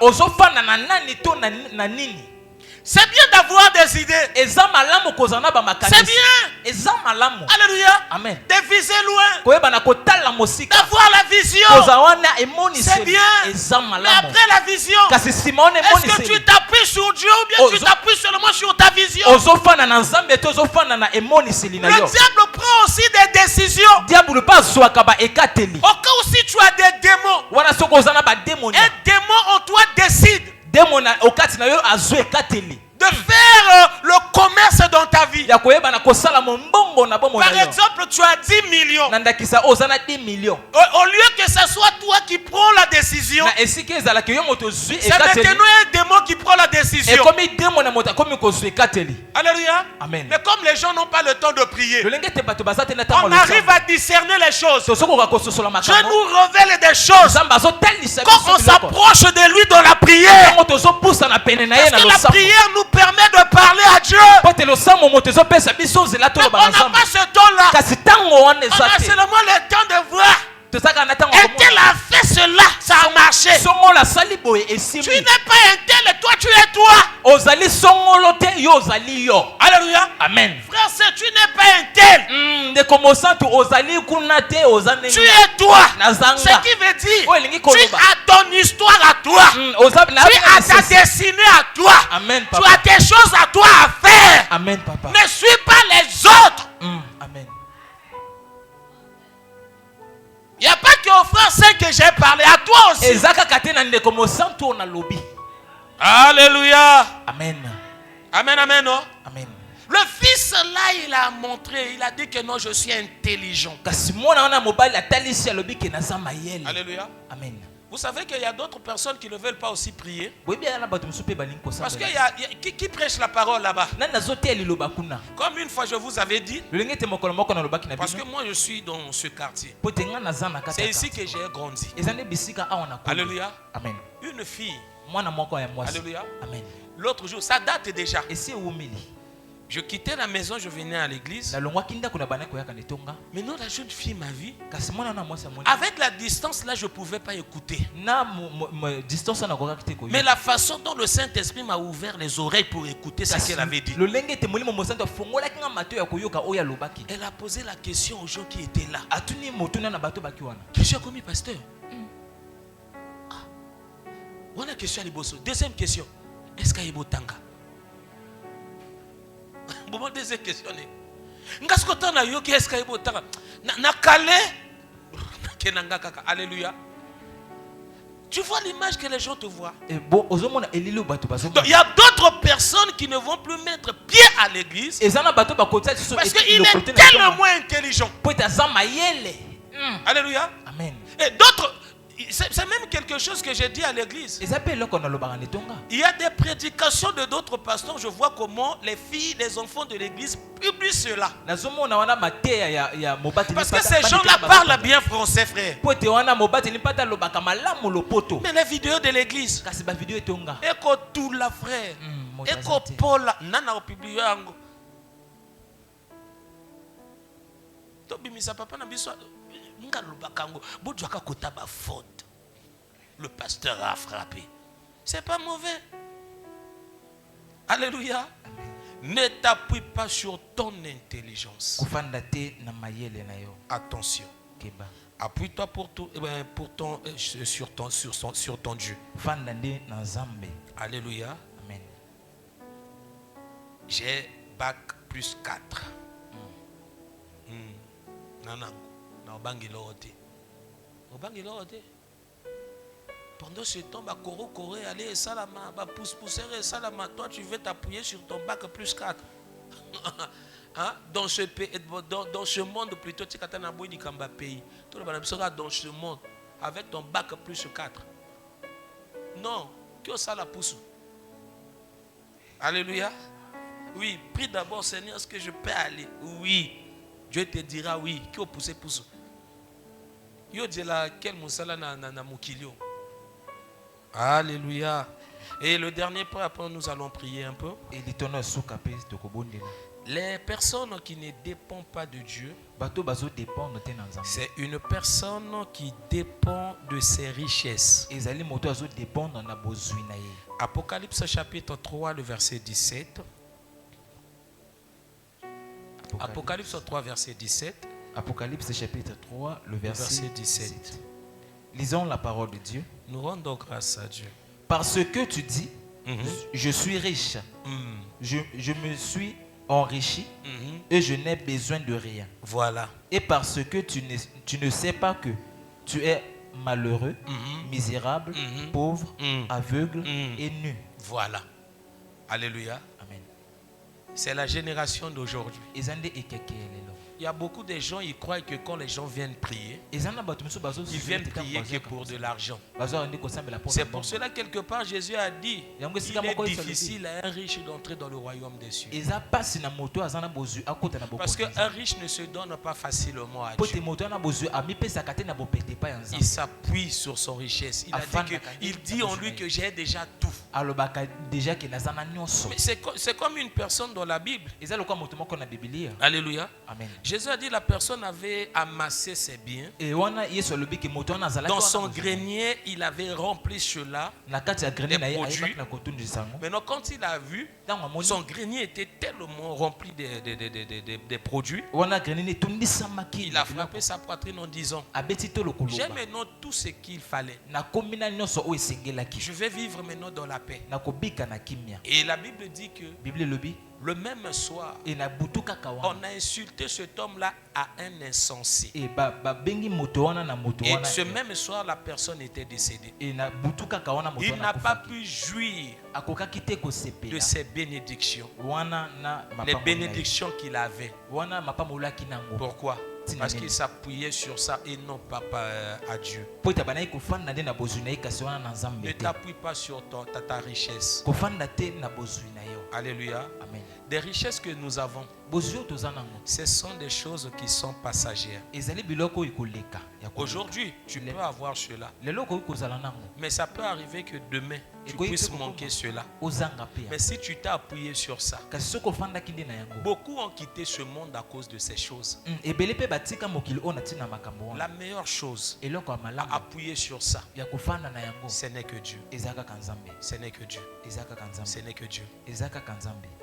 C'est bien d'avoir des idées. C'est bien. Alléluia. Amen. De viser loin. D'avoir la vision. C'est bien. Mais après la vision, est-ce que tu t'appuies sur Dieu ou bien tu t'appuies seulement sur ta vision? Le diable prend aussi des décisions. Au cas où si tu as des démons, un démon en toi décide de faire le commerce dans ta vie. Par exemple, tu as 10 millions. Au lieu que ce soit toi qui prends la décision, c'est maintenant un démon qui prend la décision. Alléluia. Amen. Mais comme les gens n'ont pas le temps de prier, on arrive à discerner les choses. Je nous révèle des choses. Quand on s'approche de lui dans la prière, parce que la prière nous permet de parler à Dieu. Mais on n'a pas ce temps-là. On a seulement le temps de voir. Et tel a fait cela, ça a marché. Tu n'es pas un tel, toi tu es toi. Alléluia. Amen. Frère, tu n'es pas un tel. Tu es toi. Ce qui veut dire, tu as ton histoire à toi. Tu as ta destinée à toi. Amen, tu as des choses à toi à faire. Amen, papa. Ne suis pas les autres. Amen. Il n'y a pas qu'au frère saint que j'ai parlé, à toi aussi. Alléluia. Amen. Amen, amen, non? Amen. Le fils là, il a montré, il a dit que non, je suis intelligent. Alléluia. Amen. Vous savez qu'il y a d'autres personnes qui ne veulent pas aussi prier. Parce qu'il y a qui prêche la parole là-bas. Comme une fois je vous avais dit. Parce que moi je suis dans ce quartier. C'est ici que j'ai grandi. Alléluia. Amen. Une fille. Alléluia. Amen. L'autre jour, ça date déjà. Je quittais la maison, je venais à l'église. Mais non, la jeune fille m'a vu. Avec la distance là, je ne pouvais pas écouter. Mais la façon dont le Saint-Esprit m'a ouvert les oreilles pour écouter ce qu'elle avait dit. Elle a posé la question aux gens qui étaient là. Question comme pasteur. On a question à l'Ibosso. Deuxième question. Est-ce qu'il y a Ibotanga? Bon, deuxième question. Est-ce qu'il y a Ibotanga? Alléluia. Tu vois l'image que les gens te voient. Donc, il y a d'autres personnes qui ne vont plus mettre pied à l'église parce qu'il est tellement intelligent. Alléluia. Amen. Et d'autres, c'est même quelque chose que j'ai dit à l'église. Il y a des prédications de d'autres pasteurs. Je vois comment les filles, les enfants de l'église publient cela. Parce que ces gens-là parlent bien français, frère. Mais les vidéos de l'église, Eko tout la frère, Eko Paul, Nana au publié ango. Papa le pasteur a frappé. C'est pas mauvais. Alléluia. Ne t'appuie pas sur ton intelligence. Attention. Appuie-toi pour sur ton Dieu. Alléluia. Amen. J'ai bac plus 4. Pendant ce temps, Corée, allez, Salama, pousser Salama, toi tu veux t'appuyer sur ton bac plus 4. Hein? Dans ce monde plutôt, tu as un pays. Tout le monde sera dans ce monde avec ton bac plus 4. Non, que ça la pousse. Alléluia. Oui, prie d'abord, Seigneur, est-ce que je peux aller? Oui. Dieu te dira oui. Qui a poussé pousse? Yo dit là, quel moussala na mukilio. Alléluia. Et le dernier point, après nous allons prier un peu. Les personnes qui ne dépendent pas de Dieu, c'est une personne qui dépend de ses richesses. Apocalypse chapitre 3, le verset 17. Apocalypse 3, verset 17. Apocalypse chapitre 3, le verset 17. Lisons la parole de Dieu. Nous rendons grâce à Dieu. Parce que tu dis, je suis riche, je me suis enrichi et je n'ai besoin de rien. Voilà. Et parce que tu ne sais pas que tu es malheureux, misérable, pauvre, aveugle et nu. Voilà. Alléluia. Amen. C'est la génération d'aujourd'hui. Il y a beaucoup de gens, ils croient que quand les gens viennent prier, ils viennent prier que pour de l'argent. C'est pour cela, quelque part, Jésus a dit, il est difficile à un riche d'entrer dans le royaume des cieux. Parce qu'un riche ne se donne pas facilement à Dieu. Il s'appuie sur son richesse. Il dit en lui que j'ai déjà tout. Mais c'est comme une personne dans la Bible. Alléluia. Amen. Jésus a dit la personne avait amassé ses biens. Dans son grenier, il avait rempli cela. Des produits. Maintenant, quand il a vu, son grenier était tellement rempli des produits. Il a frappé sa poitrine en disant, j'ai maintenant tout ce qu'il fallait. Je vais vivre maintenant dans la paix. Et la Bible dit que le même soir, on a insulté cet homme-là à un insensé. Et ce même soir, la personne était décédée. Il n'a pas pu jouir de ses bénédictions. Les bénédictions qu'il avait. Pourquoi? Parce qu'il s'appuyait sur ça et non pas à Dieu. Ne t'appuie pas sur ta richesse. Alléluia. Amen. Des richesses que nous avons, ce sont des choses qui sont passagères. Aujourd'hui, tu peux avoir cela. Mais ça peut arriver que demain, tu puisses manquer cela. Mais si tu t'es appuyé sur ça, beaucoup ont quitté ce monde à cause de ces choses. La meilleure chose à appuyer sur ça, ce n'est que Dieu. Ce n'est que Dieu. Ce n'est que Dieu.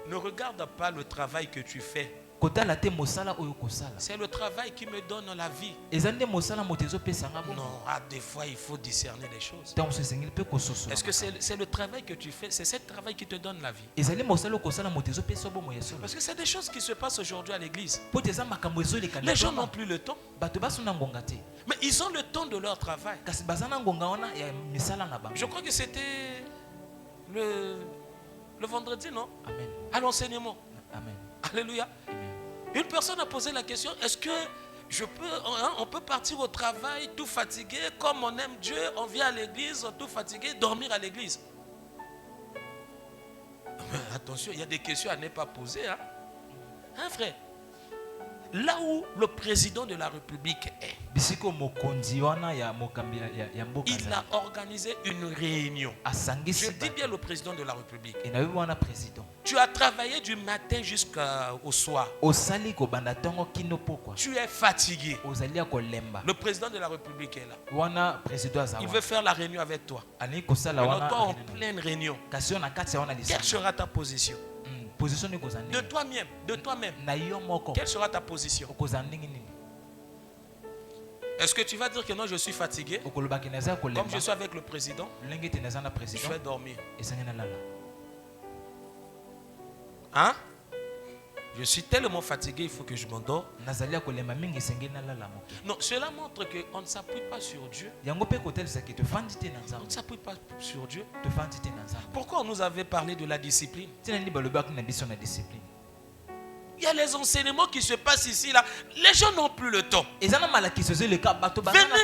Ne regarde pas le travail que tu fais. C'est le travail qui me donne la vie. Non, des fois il faut discerner les choses. Est-ce que c'est le travail que tu fais? C'est ce travail qui te donne la vie. Parce que c'est des choses qui se passent aujourd'hui à l'église. Les gens n'ont plus le temps. Mais ils ont le temps de leur travail. Je crois que c'était le vendredi, non? Amen. À l'enseignement. Amen. Alléluia. Une personne a posé la question, est-ce que on peut partir au travail tout fatigué, comme on aime Dieu, on vient à l'église tout fatigué, dormir à l'église? Mais attention, il y a des questions à ne pas poser. Hein, frère? Là où le président de la République est, il a organisé une réunion. Je dis bien le président de la République. Tu as travaillé du matin jusqu'au soir. Tu es fatigué. Le président de la République est là. Il veut faire la réunion avec toi. Alors toi en pleine réunion, quelle sera ta position? De toi-même, quelle sera ta position? Est-ce que tu vas dire que non, je suis fatigué? Comme je suis avec le président, je vais dormir. Hein? Je suis tellement fatigué, il faut que je m'endors. Non, cela montre qu'on ne s'appuie pas sur Dieu. On ne s'appuie pas sur Dieu. Pourquoi on nous avait parlé de la discipline? Il y a les enseignements qui se passent ici, là. Les gens n'ont plus le temps. Venez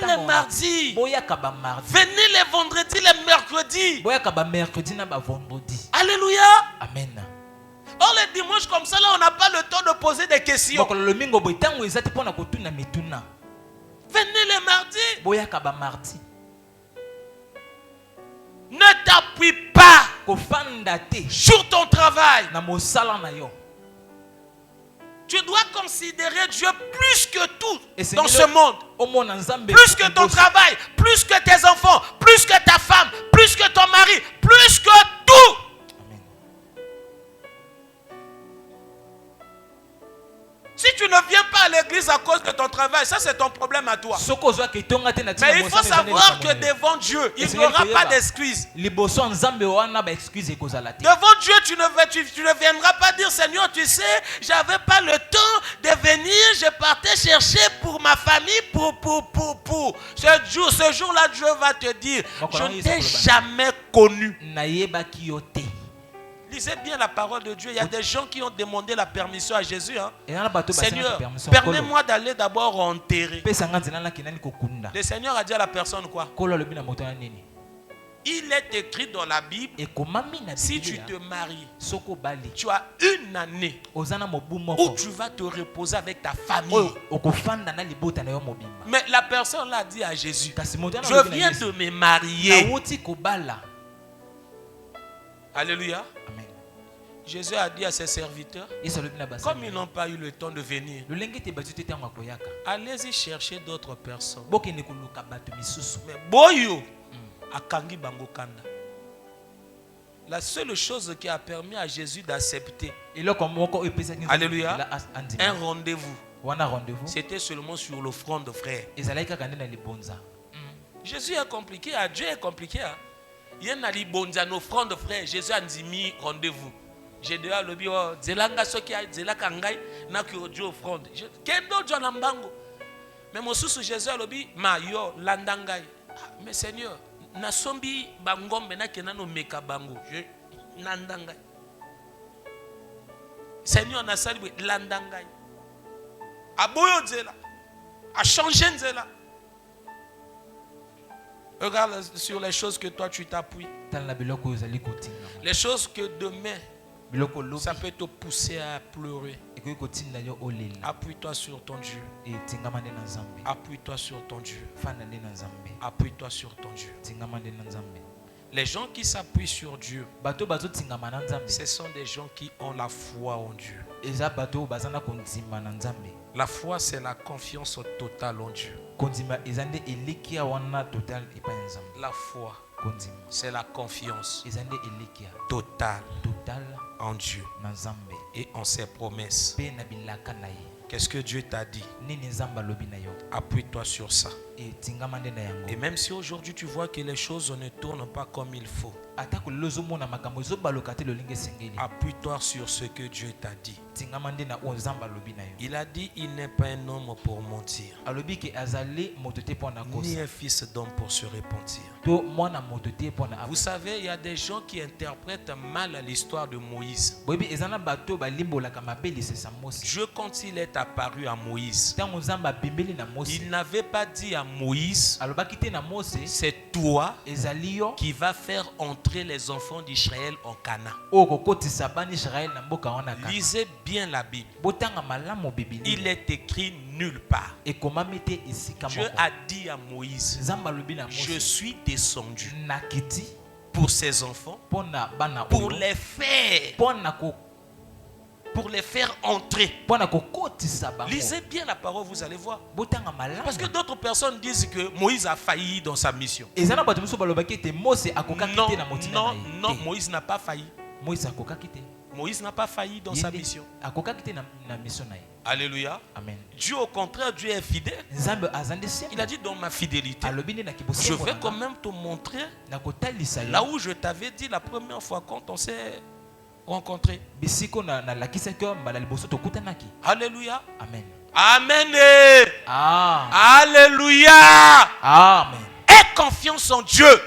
les mardis. Venez les vendredis, les mercredis. Alléluia. Amen. Or, les dimanches comme ça, là, on n'a pas le temps de poser des questions. Venez les mardis. Ne t'appuie pas sur ton travail. Tu dois considérer Dieu plus que tout dans ce monde. Plus que ton travail, plus que tes enfants, plus que ta femme, plus que ton mari, plus que tout. Si tu ne viens pas à l'église à cause de ton travail, ça c'est ton problème à toi. Mais il faut savoir que devant Dieu, il n'y aura pas d'excuses. Devant Dieu, tu ne viendras pas dire, Seigneur, tu sais, j'avais pas le temps de venir, je partais chercher pour ma famille, pour. Ce jour-là, Dieu va te dire, je ne t'ai jamais connu. Lisez bien la parole de Dieu. Il y a des gens qui ont demandé la permission à Jésus. Hein. Seigneur, permets-moi d'aller d'abord enterrer. Le Seigneur a dit à la personne quoi? Il est écrit dans la Bible, si tu te maries, tu as une année où tu vas te reposer avec ta famille. Mais la personne l'a dit à Jésus, je viens de me marier. Alléluia. Amen. Jésus a dit à ses serviteurs, comme ils n'ont pas eu le temps de venir, allez-y chercher d'autres personnes. Mais boyo akangi bango kanda. La seule chose qui a permis à Jésus d'accepter, alléluia, un rendez-vous, c'était seulement sur l'offrande de frère. Jésus est compliqué, Dieu est compliqué. Il y a une offrande de frère. Jésus a dit rendez-vous. J'ai dit à l'objet, zelanga soki zelaka ngai na ki odio offrande. Kendo jona mbango. Mais mon sous Jésus a l'objet, ma yo landangai. Mais Seigneur, na sombi bangombe na kenano meka bango. Je landangai. Seigneur na sali landangai. Aboyo zela. A changer zela. Regarde sur les choses que toi tu t'appuies. Les choses que demain ça peut te pousser à pleurer. Appuie-toi sur ton Dieu. Appuie-toi sur ton Dieu. Appuie-toi sur ton Dieu. Les gens qui s'appuient sur Dieu, ce sont des gens qui ont la foi en Dieu. La foi, c'est la confiance totale en Dieu. La foi, c'est la confiance totale en Dieu et en ses promesses. Qu'est-ce que Dieu t'a dit? Appuie-toi sur ça. Et même si aujourd'hui tu vois que les choses ne tournent pas comme il faut, appuie-toi sur ce que Dieu t'a dit. Il a dit, il n'est pas un homme pour mentir, ni un fils d'homme pour se repentir. Vous savez, il y a des gens qui interprètent mal l'histoire de Moïse. Dieu, quand il est apparu à Moïse, il n'avait pas dit à Moïse, c'est toi qui vas faire entrer les enfants d'Israël en Canaan. Lisez bien la Bible. Il est écrit nulle part. Dieu a dit à Moïse, je suis descendu pour ces enfants, pour les faire entrer. Lisez bien la parole, vous allez voir. Parce que d'autres personnes disent que Moïse a failli dans sa mission. Non, Moïse n'a pas failli. Moïse n'a pas failli dans sa mission. Alléluia. Amen. Dieu, au contraire, Dieu est fidèle. Il a dit dans ma fidélité, je vais quand même te montrer là où je t'avais dit la première fois quand on s'est rencontrés. Alléluia. Amen. Amen. Ah. Alléluia. Amen. Aie confiance en Dieu.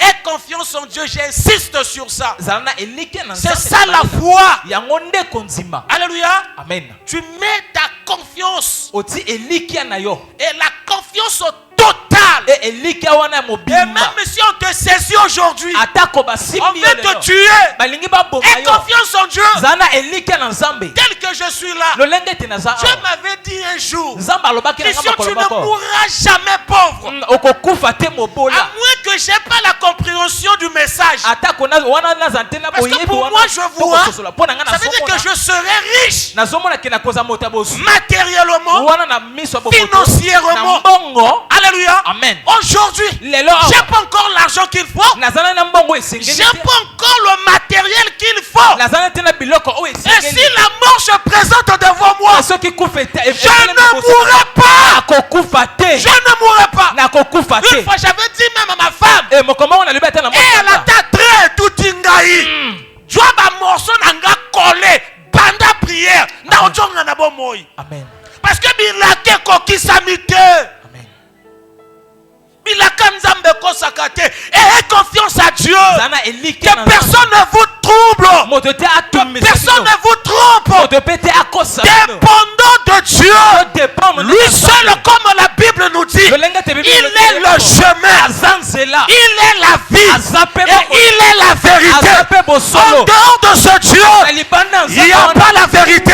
Aie confiance en Dieu, j'insiste sur ça. C'est ça la foi. Alléluia. Amen. Tu mets ta confiance. Et la confiance totale. Et même si on te saisit aujourd'hui, on veut te tuer. Aie confiance en Dieu. Tel que je suis là. Dieu m'avait dit un jour, Christian, tu ne mourras jamais pauvre. À moins que je n'ai pas la compréhension du message. Parce que pour moi, je vois, ça veut dire que je serai riche. Matériellement, financièrement. Alléluia. Amen. Aujourd'hui, j'ai pas encore l'argent qu'il faut. J'ai pas encore le matériel qu'il faut. Et si la mort se présente devant moi, je ne mourrai pas. Je ne mourrai pas. Une fois, j'avais dit même à ma femme, et elle a tâtré tout ingaï. Tu as un morceau n'a collé. Banda prière. Amen. Parce que Bilake Koki Samite. Et aie confiance à Dieu. Que personne ne vous trouble. Que personne ne vous trompe. Dépendant de Dieu. Lui seul, comme la Bible nous dit, il est le chemin. Il est la vie. Et il est la vérité. En dehors de ce Dieu, il n'y a pas la vérité.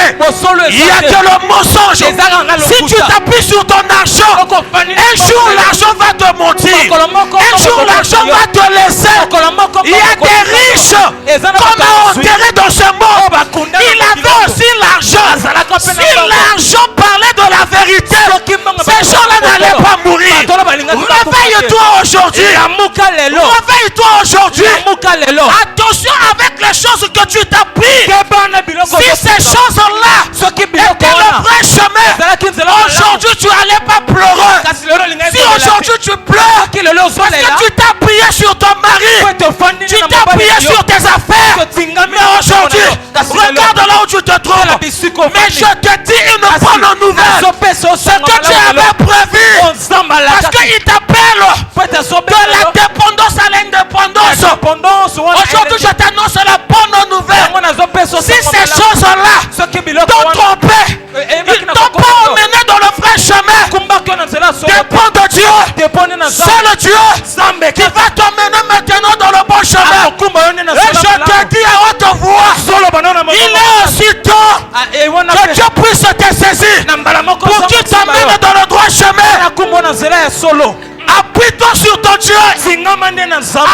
Il n'y a que le mensonge. Si tu t'appuies sur ton argent, un jour l'argent va te mentir. Un jour l'argent va te laisser. Il y a des riches qu'on a enterrés dans ce monde. Il avait aussi l'argent. Si l'argent parlait de la vérité, ces gens-là n'allaient pas mourir. Réveille-toi aujourd'hui. Réveille-toi aujourd'hui. Attention avec les choses que tu t'appliques. Si ces choses-là étaient le vrai chemin, aujourd'hui tu n'allais pas pleurer. Si aujourd'hui tu pleures, parce que tu t'as appuyé sur ton mari, tu t'as appuyé sur tes affaires, mais aujourd'hui, regarde là où tu te trouves. Mais je te dis une bonne nouvelle. Ce que tu avais prévu, parce qu'il t'appelle de la dépendance à l'indépendance. Aujourd'hui, je t'annonce la bonne nouvelle. Si ces choses-là t'ont trompé, ils t'ont pas emmené dans le vrai chemin. Dépend de Dieu. C'est le Dieu qui va t'emmener maintenant dans le bon chemin. Et je te dis à haute voix, il est aussi temps que Dieu puisse te saisir pour qu'il t'emmène dans le droit chemin. Appuie-toi sur ton Dieu.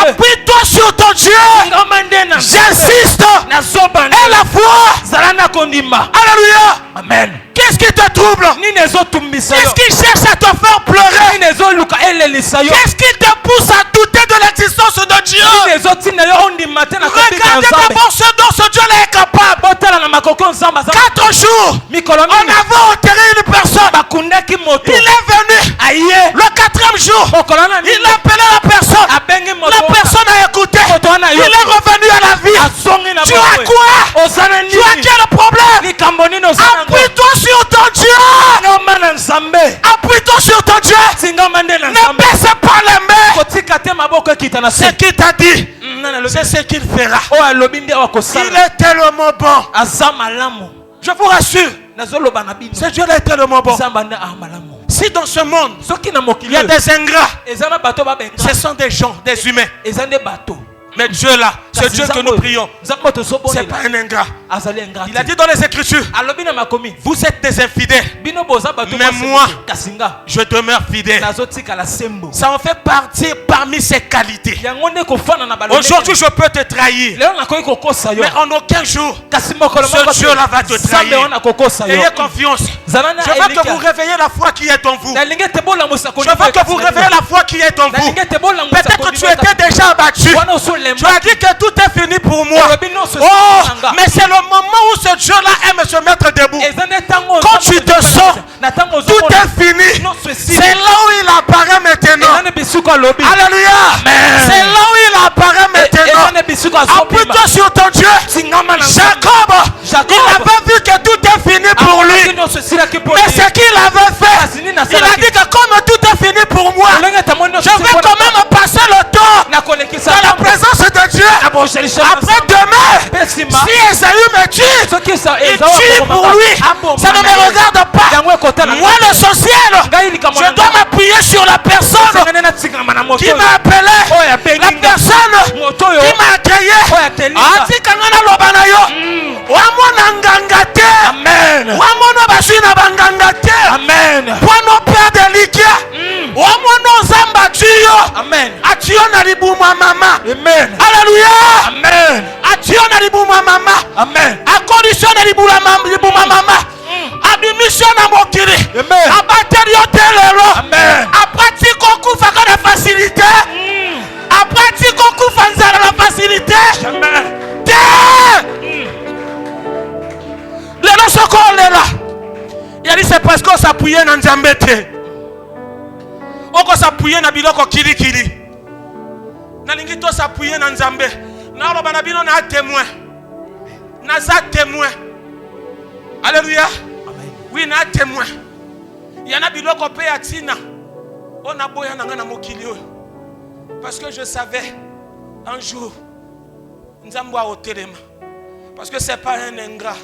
Appuie-toi sur ton Dieu. J'insiste. Et la foi. Alléluia. Amen. Qu'est-ce qui te trouble? Qu'est-ce qui cherche à te faire pleurer? Qu'est-ce qui te pousse à douter de l'existence de Dieu? Regardez d'abord ce dont ce Dieu est capable. 4 jours, on avait enterré une personne. Il est venu. Le 4e jour, il a appelé la personne. La personne a écouté. Il est revenu à la vie. Tu as quoi? Tu as quel problème? Appuie-toi sur ton Dieu. Appuie-toi sur ton Dieu. Ne baisse pas les mains. Ce qu'il t'a dit, c'est ce qu'il fera. Il est tellement bon. Je vous rassure, ce Dieu est tellement bon. Si dans ce monde, il y a des ingrats, ce sont des gens, des humains. Mais Dieu là, ce Dieu que nous prions, c'est pas un ingrat. Il a dit dans les Écritures, vous êtes des infidèles, mais moi, je demeure fidèle. Ça en fait partie parmi ses qualités. Aujourd'hui, je peux te trahir, mais en aucun jour, ce Dieu là va te trahir. Ayez confiance. Je veux que vous réveillez la foi qui est en vous. Je veux que vous réveillez la foi qui est en vous. Peut-être que tu étais déjà abattu. Tu as dit que tout est fini pour moi. Oh, mais c'est le moment où ce Dieu-là aime se mettre debout. Quand tu te sens, tout est fini. C'est là où il apparaît maintenant. Alléluia. C'est là où il apparaît maintenant. Appuie-toi sur ton Dieu. Jacob, il avait vu que tout est fini pour lui. Mais ce qu'il avait fait, il a dit que comme tout est fini pour moi, je vais quand même passer le temps dans la présence de Dieu. Après demain, si Esaü me tue, il tue pour lui. Ça ne me regarde pas. Moi le social, je dois m'appuyer sur la personne qui m'a appelé, la personne qui m'a accueilli. Amen. Amen. Amen. Amen. Alléluia. Amen. Amen. A condition de mama. Admission na mokili. Amen. Abateli hotelero. Amen. Après kokufa kana facilité. Après kokufa nzala la facilité. Amen. Le soko là. Il a dit c'est parce qu'on s'appuyait dans Nzambete. On s'appuyait dans biloko kili. Nalingi to s'appuyer dans Nzambe. Na lo bana bino na témoin. Na za témoin. Alléluia. Amen. Oui, na témoin. Il y en a biloko pe atina. On a boya na mokili. Parce que je savais un jour Nzambe a otelema. Parce que c'est pas un ingrat.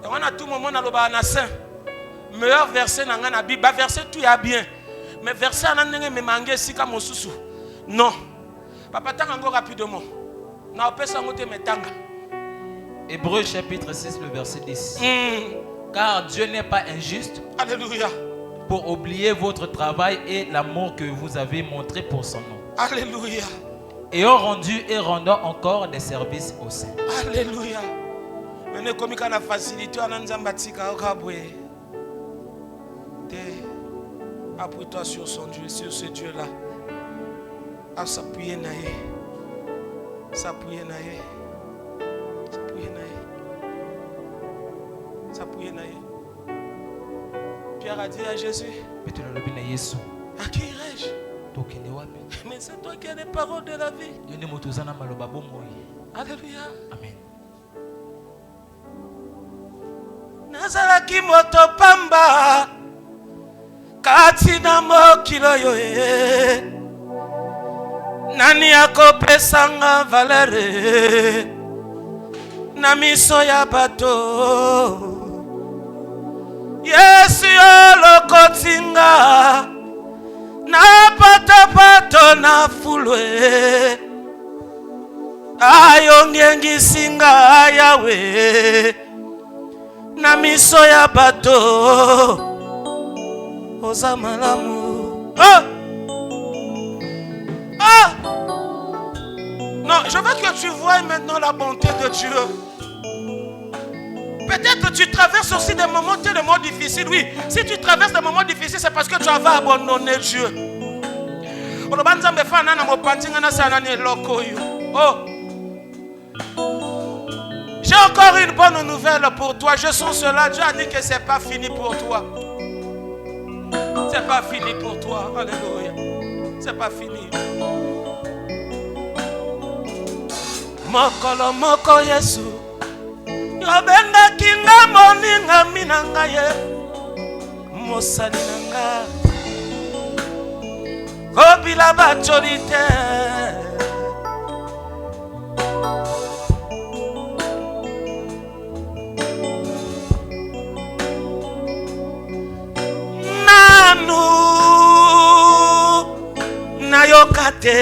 Et on a tout moment dans le saint. Meilleur verset dans la Bible. Verset tout est bien. Mais verset dans le me mangé si comme mosusu. Non. Papa tango rapidement. Na opesa ngote metanga. Hébreux chapitre 6 le verset 10. Car Dieu n'est pas injuste. Alléluia. Pour oublier votre travail et l'amour que vous avez montré pour son nom. Alléluia. Ayant rendu et rendant encore des services au saints. Alléluia. Mais comme il y a la facilité, on a appuie-toi sur son Dieu, sur ce Dieu-là. À s'appuyer naïe. S'appuyer naïe. S'appuyer naïe. S'appuyer naïe. Pierre a dit à Jésus, à qui irai-je? Mais c'est toi qui as les paroles de la vie. Alléluia. Amen. Nazalaki moto pamba kati na mokilo yo nani akopesanga valere na miso ya bato Yesu yo lokotinga na pato na fulwe ayongengisinga yawe na miso ya bato oza malamu. Non, je veux que tu vois maintenant la bonté de Dieu. Peut-être tu traverses aussi des moments tellement difficiles. Oui, si tu traverses des moments difficiles, c'est parce que tu avais abandonné Dieu. J'ai encore une bonne nouvelle pour toi. Je sens cela. Dieu a dit que c'est pas fini pour toi. C'est pas fini pour toi. Alléluia. C'est pas fini. Mokolo moko Yesu. Yobenga kinga moninga minanga ye. Mosali nanga. Kobila bacholite. Nayokate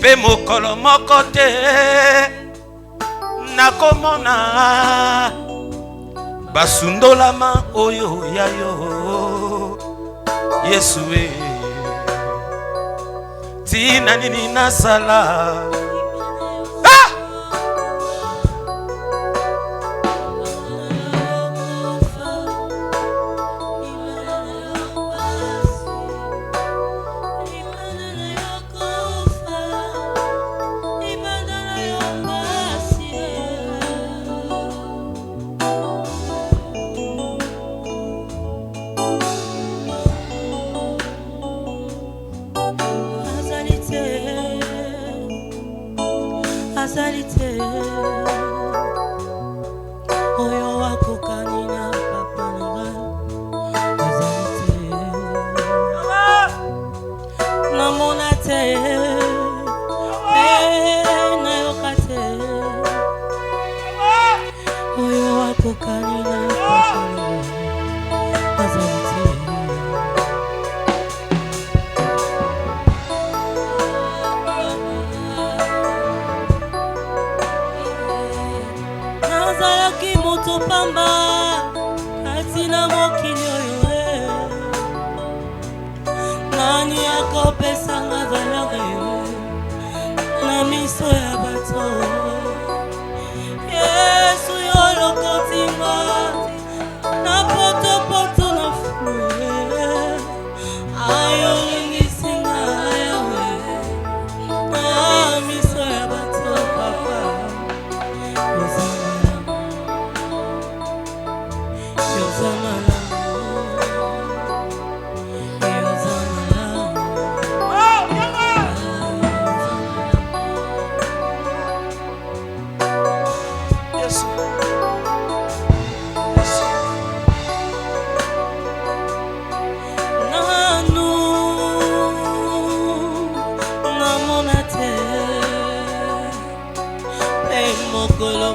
pe mokolo moko te nakomona basundolama oyo yayo Yesu tina nini nasala azalite oyo wakokani na papa na ngai azalite namona te nayoka te oyo wakokani na papa na ngai azalite moto pamba atina mokili oyo nani akopesanga valeur na miso ya bato Yesu yo lokotinga na potopoto na fue ayo lingisinga yawe na miso ya bato papa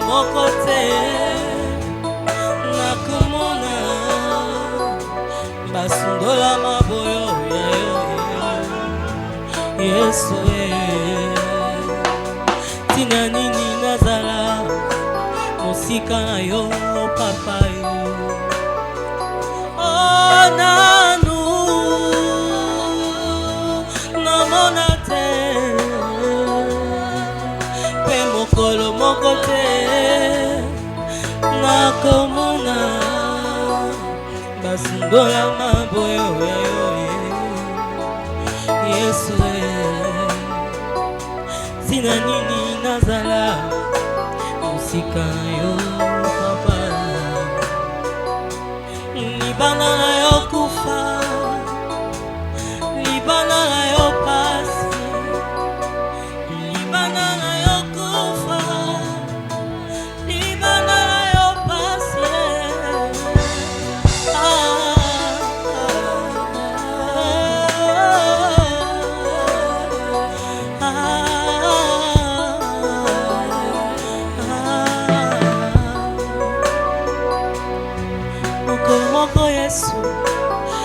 moko te nakomona basundola maboyo ya yo Yesu tina nini nazala mosika na yo papa yo oh nanu namona te pe mokolo moko te nakomona basundola maboyo ya yo Yesu tina nini nazala mosika na yo papa libana na yo kufa libana na yo pasi libana na yo kufa libana na yo pasi moko Yesu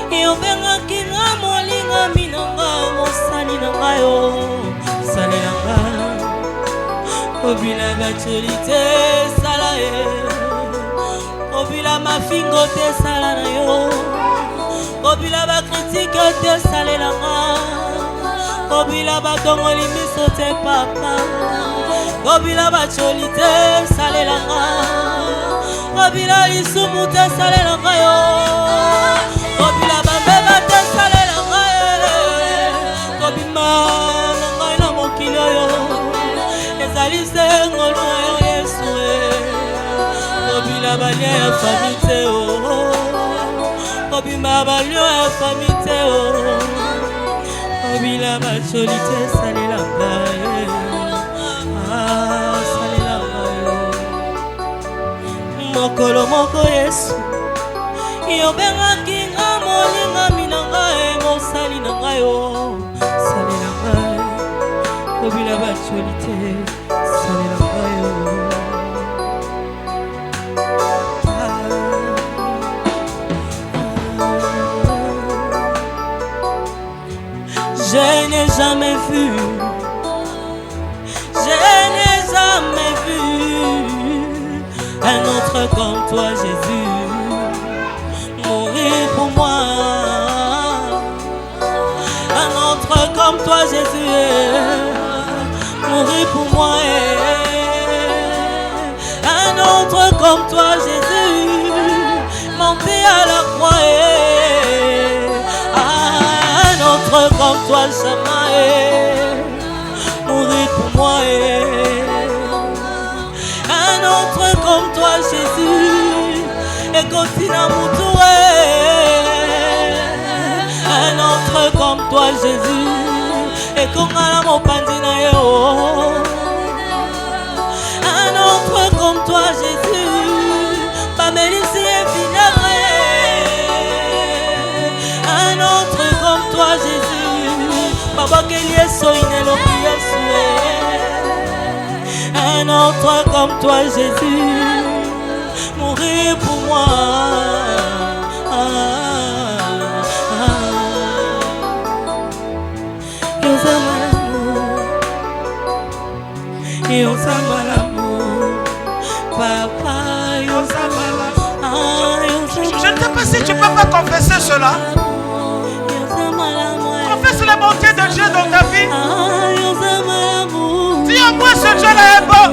yobengaki nga molinga minanga mosali na ngayo sale na nga obila bacholi te sala ye obila mafingo te sala na yo obila bakritike te sale na nga obila batongoli miso te papa obila bacholi te sale na nga obila lisumu te sale na nga yo obila bambeba te sale na nga kobima na ngai na mokili oyo ezali se ngolu na yo Yesu obila balia ya fami te obima balia ya fami te obila bacholi te sale na ngai sale na ngai mokolo moko Yesu yobengaki nga molinga minanga mosali na ngai sale na ngai obila bacholi te sale na ngai je n'ai jamais vu un autre comme toi Jésus mourir pour moi un autre comme toi Jésus mourir pour moi un autre comme toi Jésus monter à la croix un autre comme toi jamais mourir pour moi un autre comme toi Jésus et continue à un autre comme toi Jésus et comme à la mopandina yo Un autre comme toi, Jésus, mourir pour moi. Et on s'aime l'amour, papa. Je ne sais pas si tu ne peux pas confesser cela. Confesse la bonté de Dieu dans ta vie. Dis à moi ce Dieu-là est bon.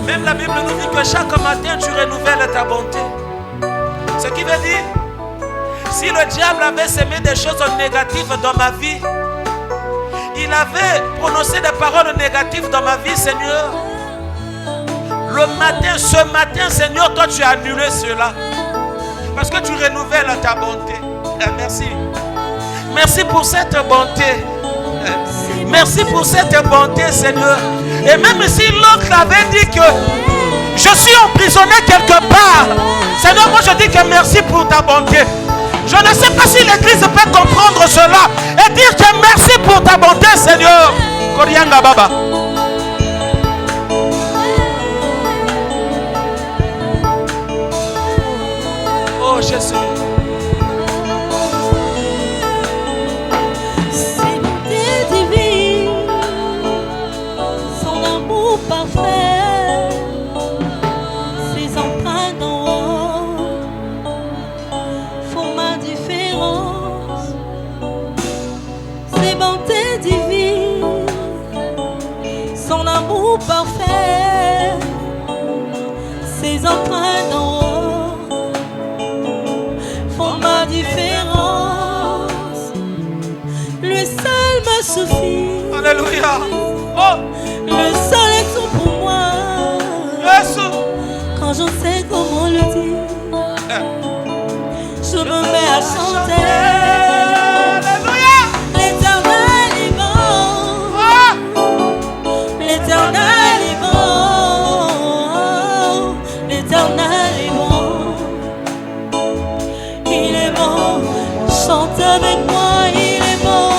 Même la Bible nous dit que chaque matin tu renouvelles ta bonté. Ce qui veut dire, si le diable avait semé des choses négatives dans ma vie, il avait prononcé des paroles négatives dans ma vie, Seigneur. Le matin, ce matin, Seigneur, toi tu as annulé cela. Parce que tu renouvelles ta bonté. Merci. Merci pour cette bonté. Merci pour cette bonté, Seigneur. Et même si l'autre avait dit que je suis emprisonné quelque part, Seigneur, moi je dis que merci pour ta bonté. Je ne sais pas si l'église peut comprendre cela et dire que merci pour ta bonté, Seigneur. Korianga Baba. Oh Jésus. Parfait, ses empreintes d'en haut font ma différence. Ses bontés divines, son amour parfait, ses empreintes d'en haut font ma différence. Lui seul me suffit. Alléluia. Oh. Le seul est tout pour moi. Yes. Quand je sais comment le dire, je me mets à chanter. Alléluia. L'Éternel est bon. Oh. L'Éternel est bon. L'Éternel est bon. Il est bon. Chante avec moi. Il est bon.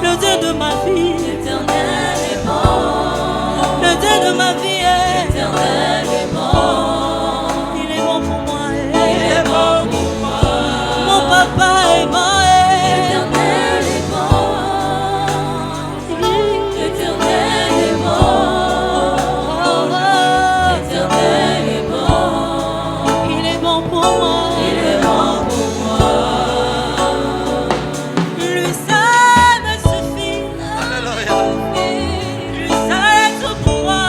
Le Dieu de ma vie. L'Éternel est bon. Le Dieu de ma vie. L'Éternel est bon. Il est bon pour moi. Il est bon pour moi. Mon papa est bon. L'Éternel est bon. L'Éternel est bon. L'Éternel est bon. Il est bon pour moi. Il est bon pour moi. Lui seul me suffit. Alléluia. Lui seul est tout pour moi.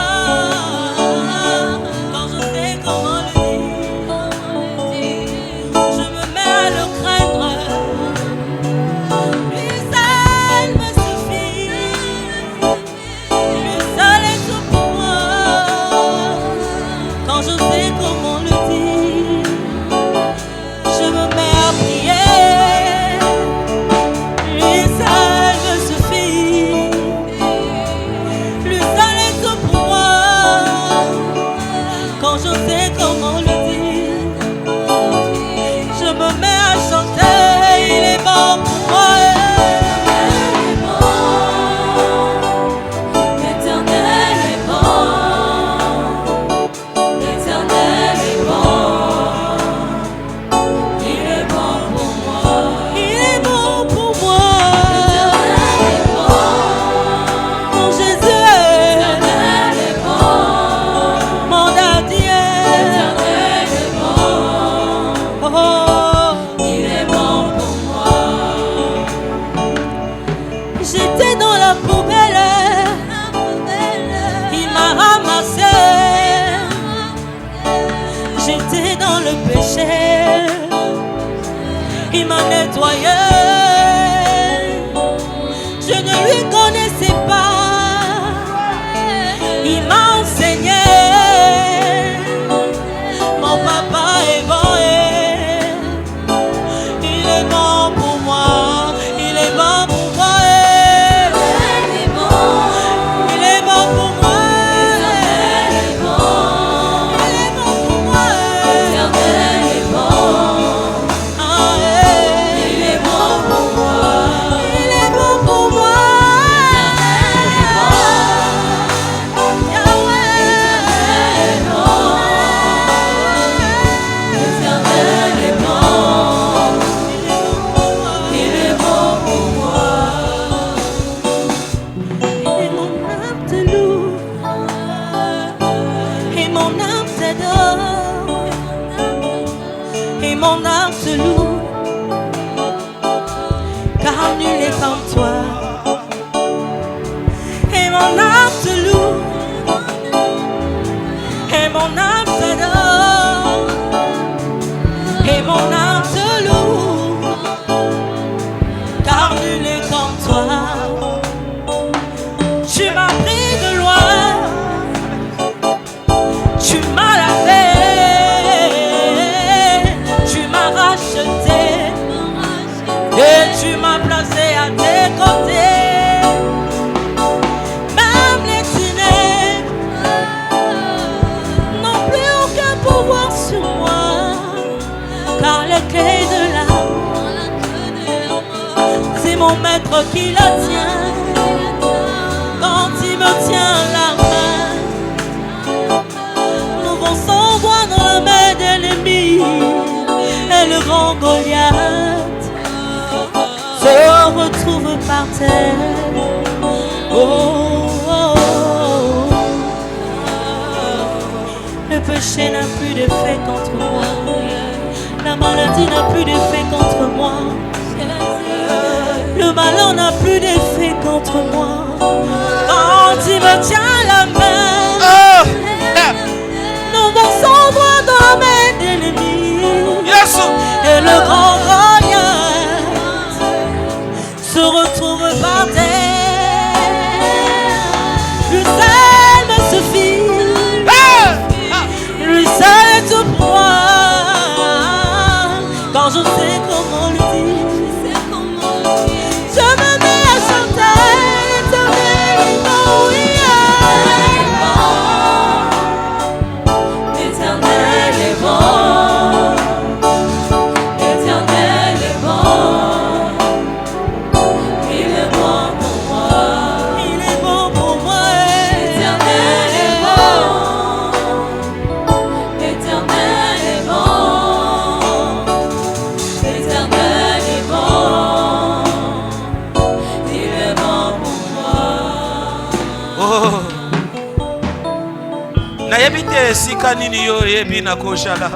te loue, car nul est comme toi. Et mon âme te loue, et mon âme t'adore, et mon âme te loue, car nul est comme toi. Tu m'as pris de loin, tu m'as lavé, tu m'as racheté et tu m'as placé à tes côtés. Même les ténèbres n'ont plus aucun pouvoir sur moi, car les clés de l'âme, c'est mon maître qui la tient. Quand il me tient la main, nous fonçons droit dans la main de l'ennemi, et le grand Goliath se retrouve par terre. Oh, oh, oh. Le péché n'a plus d'effet contre moi, la maladie n'a plus d'effet contre moi, le malheur n'a plus d'effet contre moi. Quand il me tient la main, nous fonçons droit dans la main de l'ennemi, et le grand Goliath se retrouve par terre. Lui seul me suffit, lui seul est tout pour moi. Quand je sais comment le dire, je me mets à chanter l'éternel est bon, l'éternel est bon, l'éternel est bon, il est bon pour moi, il est bon pour moi, l'éternel est bon, l'éternel est bon, l'éternel est bon. nayebi te esika nini yo oyebi na koshala.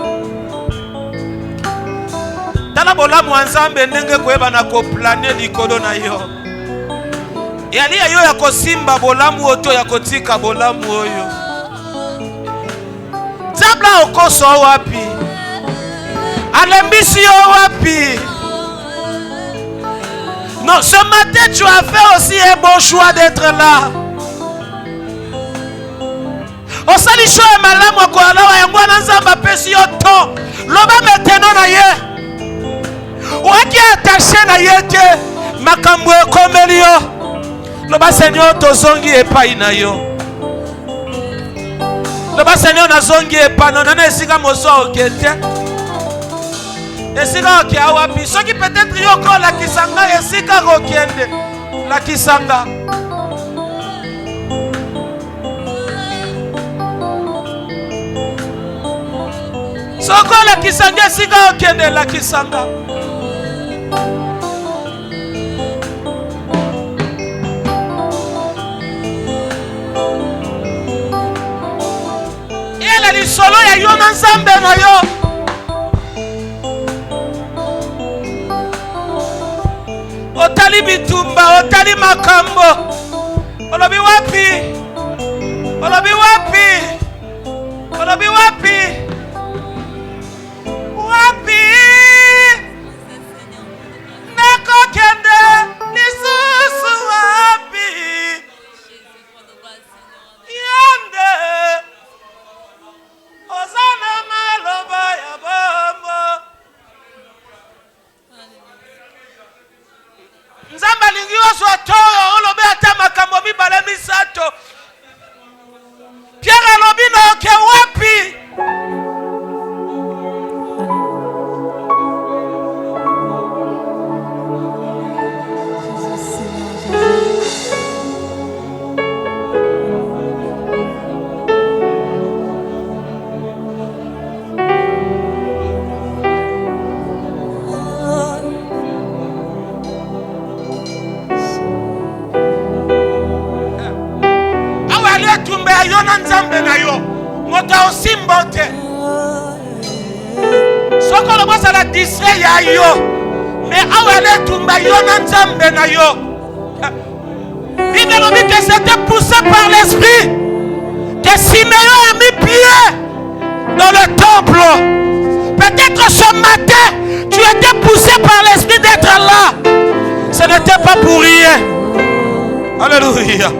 Tala bolamu ya Nzambe ndenge koyeba na koplane likolo na yo. Yali ya yo ya kosimba bolamu oto ya kotika bolamu oyo. Zabla okoso wapi? Alembisi yo wapi? Non, ce matin tu as fait aussi un bon choix d'être là. Osali show ya malamu akoalawa yango na Nzambe apesi yo to. Loba meteno na ye. Waki attaché na ye te makambo ekomeli yo. Loba Seigneur tozongi epai na yo. Loba Seigneur nazongi epai na nana esika moso okete. Esika oke awapi soki peut-être yo ko la kisanga esika okende la kisanga. Soko la kisanga esika okende la kisanga. Yela lisolo ya yo na Nzambe na yo. Otali bitumba, otali makambo. Olobi wapi? Olobi wapi? Olobi wapi? Wapi? Nako kende lisusu wapi? Yande Ozana maloba ya bombo. Nzamba lingi oso toyo olobe ata makambo mibale misato. Pierre alobi na oke wapi? Nzambe na yo moto osimbote Soko le boss à la distrait ya yo. Mais awele tumba yo na nzambe na yo. Il a dit que c'était poussé par l'esprit. Que Siméon a mis pied dans le temple. Peut-être ce matin, tu étais poussé par l'esprit d'être là. Ce n'était pas pour rien. Alléluia.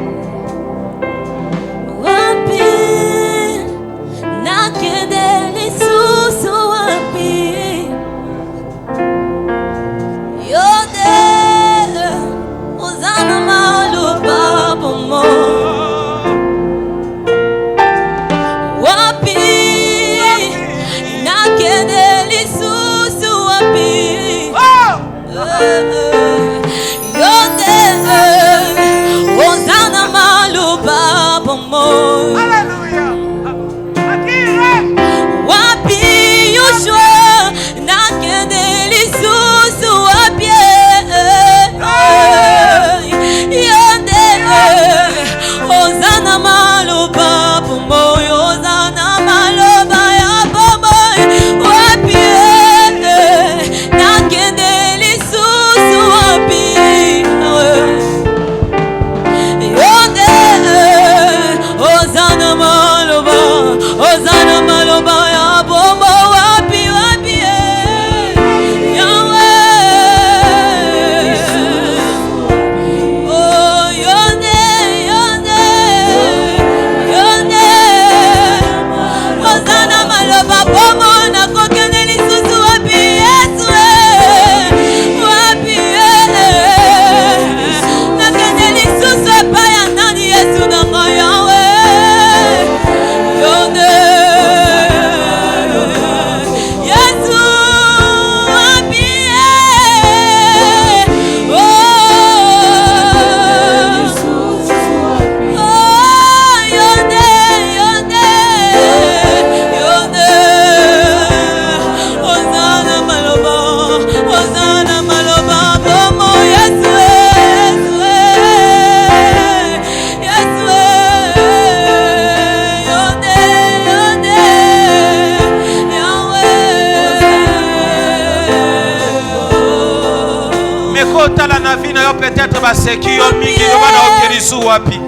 Peut-être baseki yo mingi yo bana okelisu wapi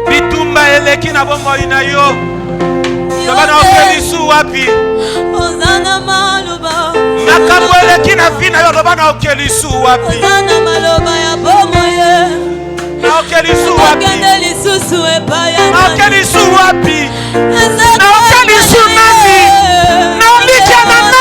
bitumba eleki na bombo ina yo yo bana okelisu wapi makambo eleki na vina yo yo bana okelisu wapi na okelisu wapi na okelisu wapi na okelisu nani na olikia na nani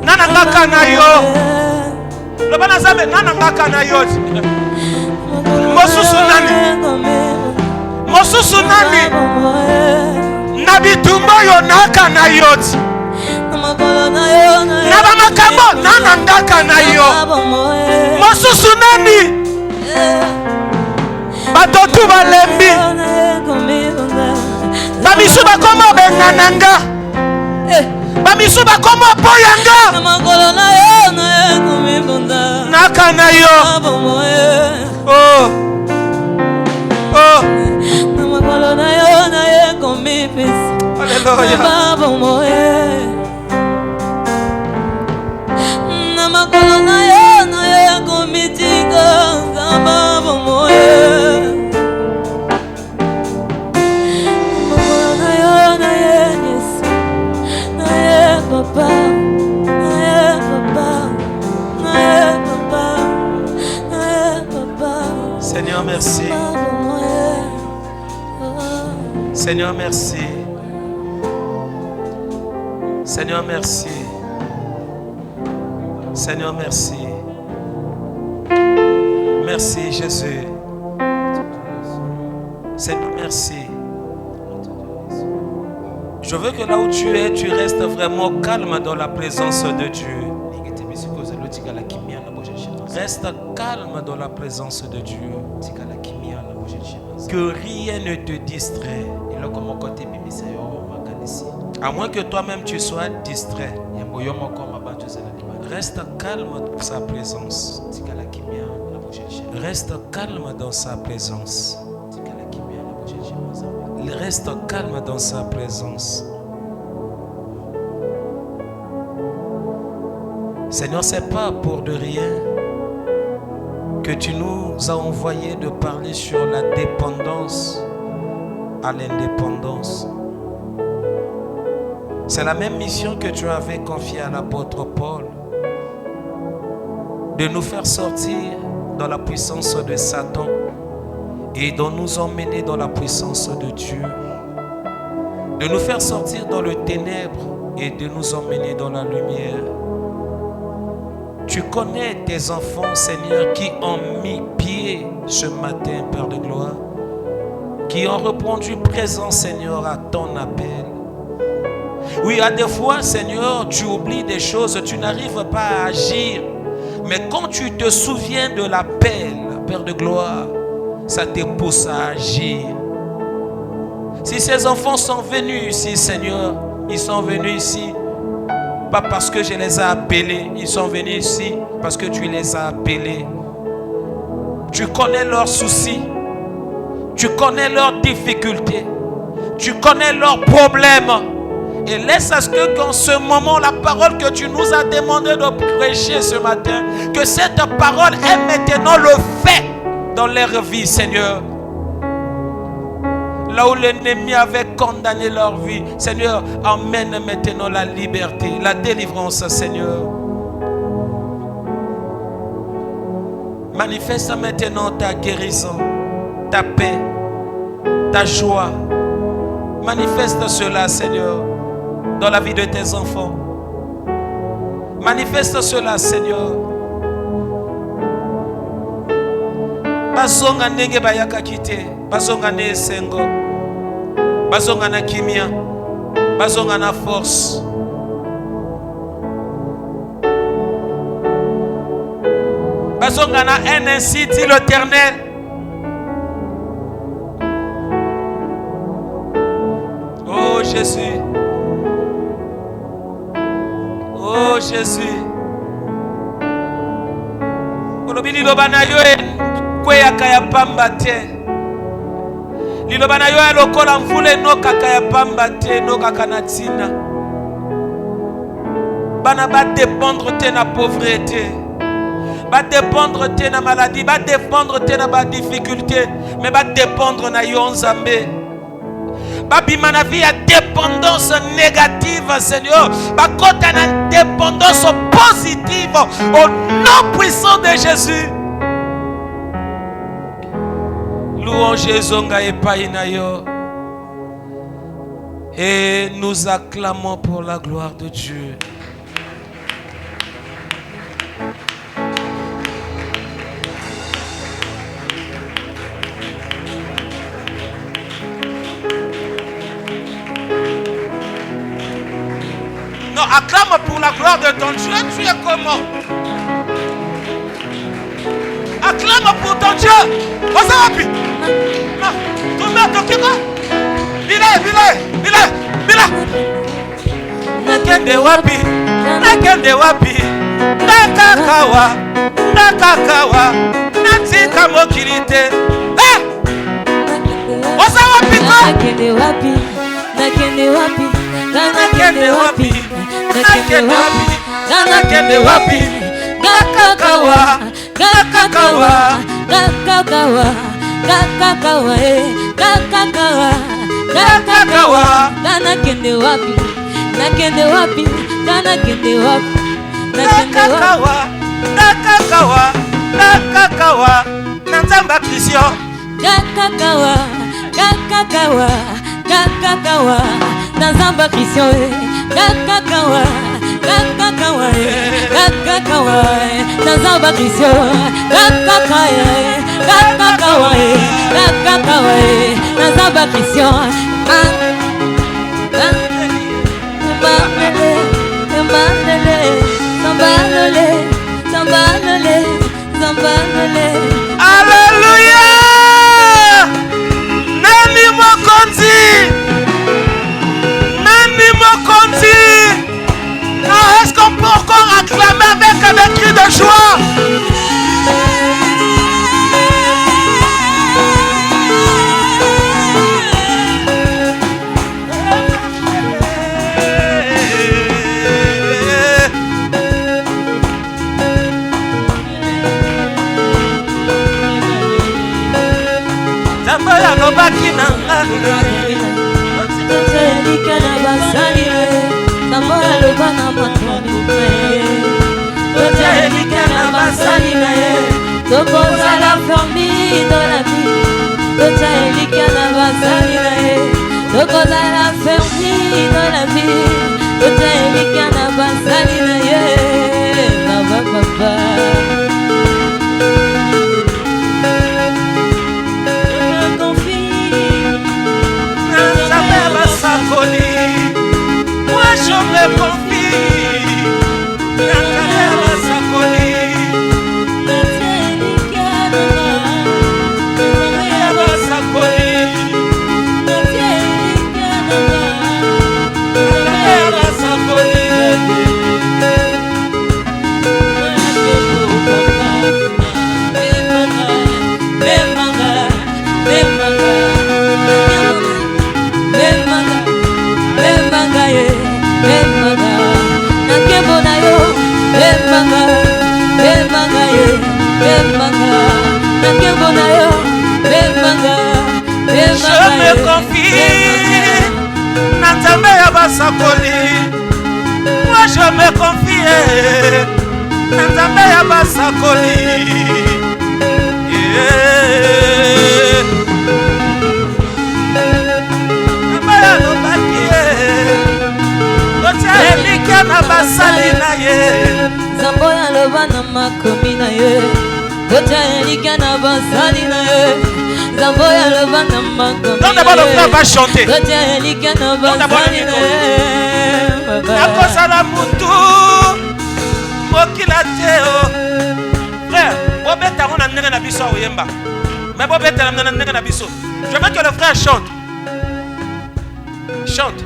nana ngaka na yo lobana zambe nana ngaka na yo mosusu nani na bitumba yo naka na yo na bamakambo nana ngaka na yo mosusu nani batotu balembi bamisu bakoma bengananga bamisu bakoma boyanga naka na yo oh oh alléluia Seigneur, merci. Seigneur, merci. Seigneur, merci. Merci, Jésus. Seigneur, merci. Je veux que là où tu es, tu restes vraiment calme dans la présence de Dieu. Reste calme dans la présence de Dieu. Que rien ne te distrait. À moins que toi-même tu sois distrait. Reste calme dans sa présence. Reste calme dans sa présence. Reste calme dans sa présence. Seigneur, c'est pas pour de rien que tu nous as envoyé de parler sur la dépendance à l'indépendance. C'est la même mission que tu avais confiée à l'apôtre Paul, de nous faire sortir dans la puissance de Satan et de nous emmener dans la puissance de Dieu, de nous faire sortir dans le ténèbre et de nous emmener dans la lumière. Tu connais tes enfants, Seigneur, qui ont mis pied ce matin, Père de gloire, qui ont répondu présent, Seigneur, à ton appel. Oui, à des fois, Seigneur, tu oublies des choses, tu n'arrives pas à agir. Mais quand tu te souviens de l'appel, Père de gloire, ça te pousse à agir. Si ces enfants sont venus ici, Seigneur, ils sont venus ici, pas parce que je les ai appelés, ils sont venus ici parce que tu les as appelés. Tu connais leurs soucis, tu connais leurs difficultés, tu connais leurs problèmes. Et laisse à ce que qu'en ce moment, la parole que tu nous as demandé de prêcher ce matin, que cette parole est maintenant le fait dans leur vie, Seigneur. Là où l'ennemi avait condamné leur vie, Seigneur, emmène maintenant la liberté, la délivrance, Seigneur. Manifeste maintenant ta guérison, ta paix, ta joie. Manifeste cela, Seigneur, dans la vie de tes enfants. Manifeste cela, Seigneur. Bazonga ndenge bayaka kite, bazonga ne sengo, bazonga na kimia, bazonga na force. Bazonga na haine, ainsi dit l'Éternel. Oh Jésus. Oh Jésus. Olobili lobana yo kweyaka ya pamba te. Lilobana yo elokola mvule no kaka ya pamba te, no kaka na tina. Bana ba dépendre te na pauvreté. Ba dépendre te na maladie, ba dépendre te na ba difficulté, mais ba dépendre na yo Nzambe. Babima na vie à dépendance négative, Seigneur. Bakota na dépendance positive au nom puissant de Jésus. Louange Zonga et Païnayo. Et nous acclamons pour la gloire de Dieu. Non, acclame pour la gloire de ton Dieu. Tu es comment? Acclame pour ton Dieu. Osawapi. Tu mets ton kiko. Bila. Nakende wapi. Nakakawa. Natika mokilite. Osawapi ko. Nakende wapi. kakakawa nazamba Christian kakakawa kakakawa kakakawa nazamba Christian kakakawa kakakawa kakakawa nazamba Christian Alléluia. Nani mokonzi. Nani mokonzi. Est-ce qu'on peut encore acclamer avec des cris de joie? Alobaki na ngai totelika na basali nambo aloba na makambo totelika na basali na ye tokozala famille dans la vie totelika na basali na ye tokozala famille dans la vie totelika na basali na ye baba baba moi je me confie Nakala Sakoli Nakala Sakoli Nakala Sakoli Je me confie Nzambe ya basakoli. Moi je me confie Nzambe ya basakoli. Nzambe ya lobaki Totelika na basali na ye Zambo ya loba na makomi na ye totelika na basali na ye Zambo ya loba na makomi na ye. Donc d'abord le frère va chanter. Totelika na basali na ye nakozala mutu mokila te o frère bobetango na ndenge na biso oyemba mais bobetela na ndenge na biso. Je veux que le frère chante. Chante.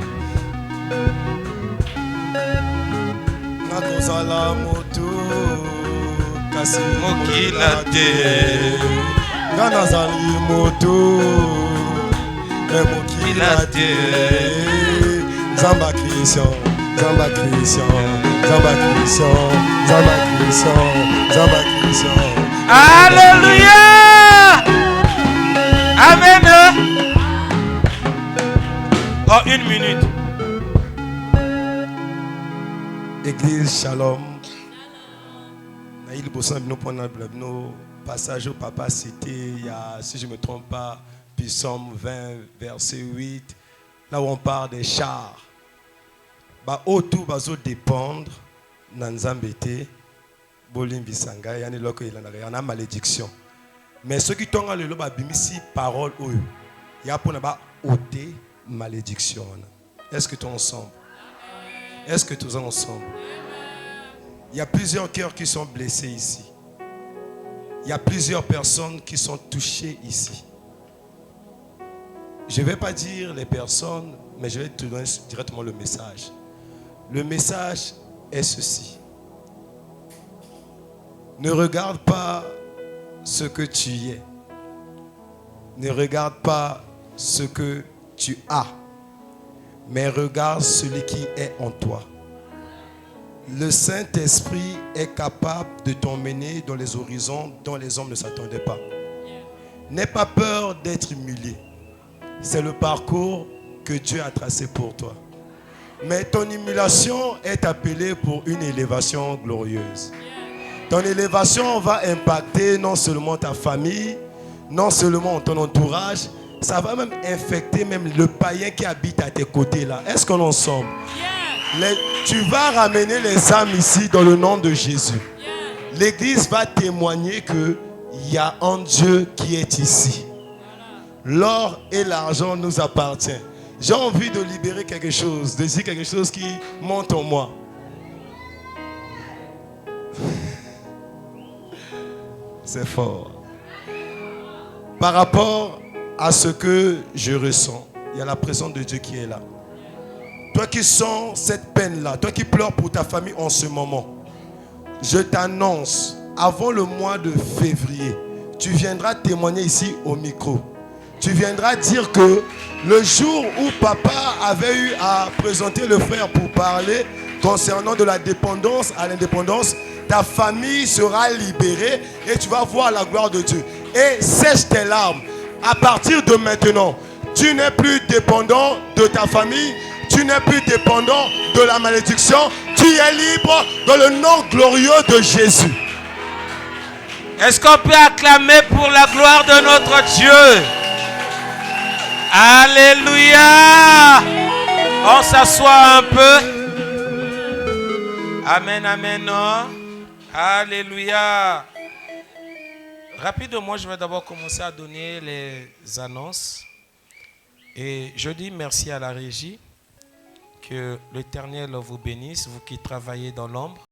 nakozala mutu kasi mokila te nga nazali mutu me mokila te Zamba Christian Zamba Christian Zamba Christian Zamba Christian Zamba Christian. Alléluia. Amen. Oh, une minute. Église Shalom. Naïl Bossan, nous prenons nos passages au papa cité, il y a, si je ne me trompe pas, Psaume 20, verset 8, là où on parle des chars. Bah, autour, bazo dépendre, nanzambete, bolimbi sanga, yani loko il y a malédiction. Mais ceux qui tombent le loba bimisi parole ou il y a pour ne pas ôter malédiction. Est-ce que tous ensemble? Est-ce que tous ensemble? Il y a plusieurs cœurs qui sont blessés ici. Il y a plusieurs personnes qui sont touchées ici. Je ne vais pas dire les personnes, mais je vais te donner directement le message. Le message est ceci. Ne regarde pas ce que tu es. Ne regarde pas ce que tu as. Mais regarde celui qui est en toi. Le Saint-Esprit est capable de t'emmener dans les horizons dont les hommes ne s'attendaient pas. N'aie pas peur d'être humilié. C'est le parcours que Dieu a tracé pour toi. Mais ton humiliation est appelée pour une élévation glorieuse. Ton élévation va impacter non seulement ta famille, non seulement ton entourage, ça va même infecter même le païen qui habite à tes côtés là. Est-ce qu'on est ensemble? Tu vas ramener les âmes ici dans le nom de Jésus. L'église va témoigner qu'il y a un Dieu qui est ici. L'or et l'argent nous appartiennent. J'ai envie de libérer quelque chose, de dire quelque chose qui monte en moi. C'est fort. Par rapport à ce que je ressens, il y a la présence de Dieu qui est là. Toi qui sens cette peine-là, toi qui pleures pour ta famille en ce moment, je t'annonce, avant le mois de février, tu viendras témoigner ici au micro. Tu viendras dire que le jour où papa avait eu à présenter le frère pour parler concernant de la dépendance à l'indépendance, ta famille sera libérée et tu vas voir la gloire de Dieu. Et sèche tes larmes. À partir de maintenant, tu n'es plus dépendant de ta famille, tu n'es plus dépendant de la malédiction, tu es libre dans le nom glorieux de Jésus. Est-ce qu'on peut acclamer pour la gloire de notre Dieu? Alléluia. On s'assoit un peu. Amen, amen. Non? Alléluia. Rapidement, je vais d'abord commencer à donner les annonces. Et je dis merci à la régie. Que l'Éternel vous bénisse, vous qui travaillez dans l'ombre.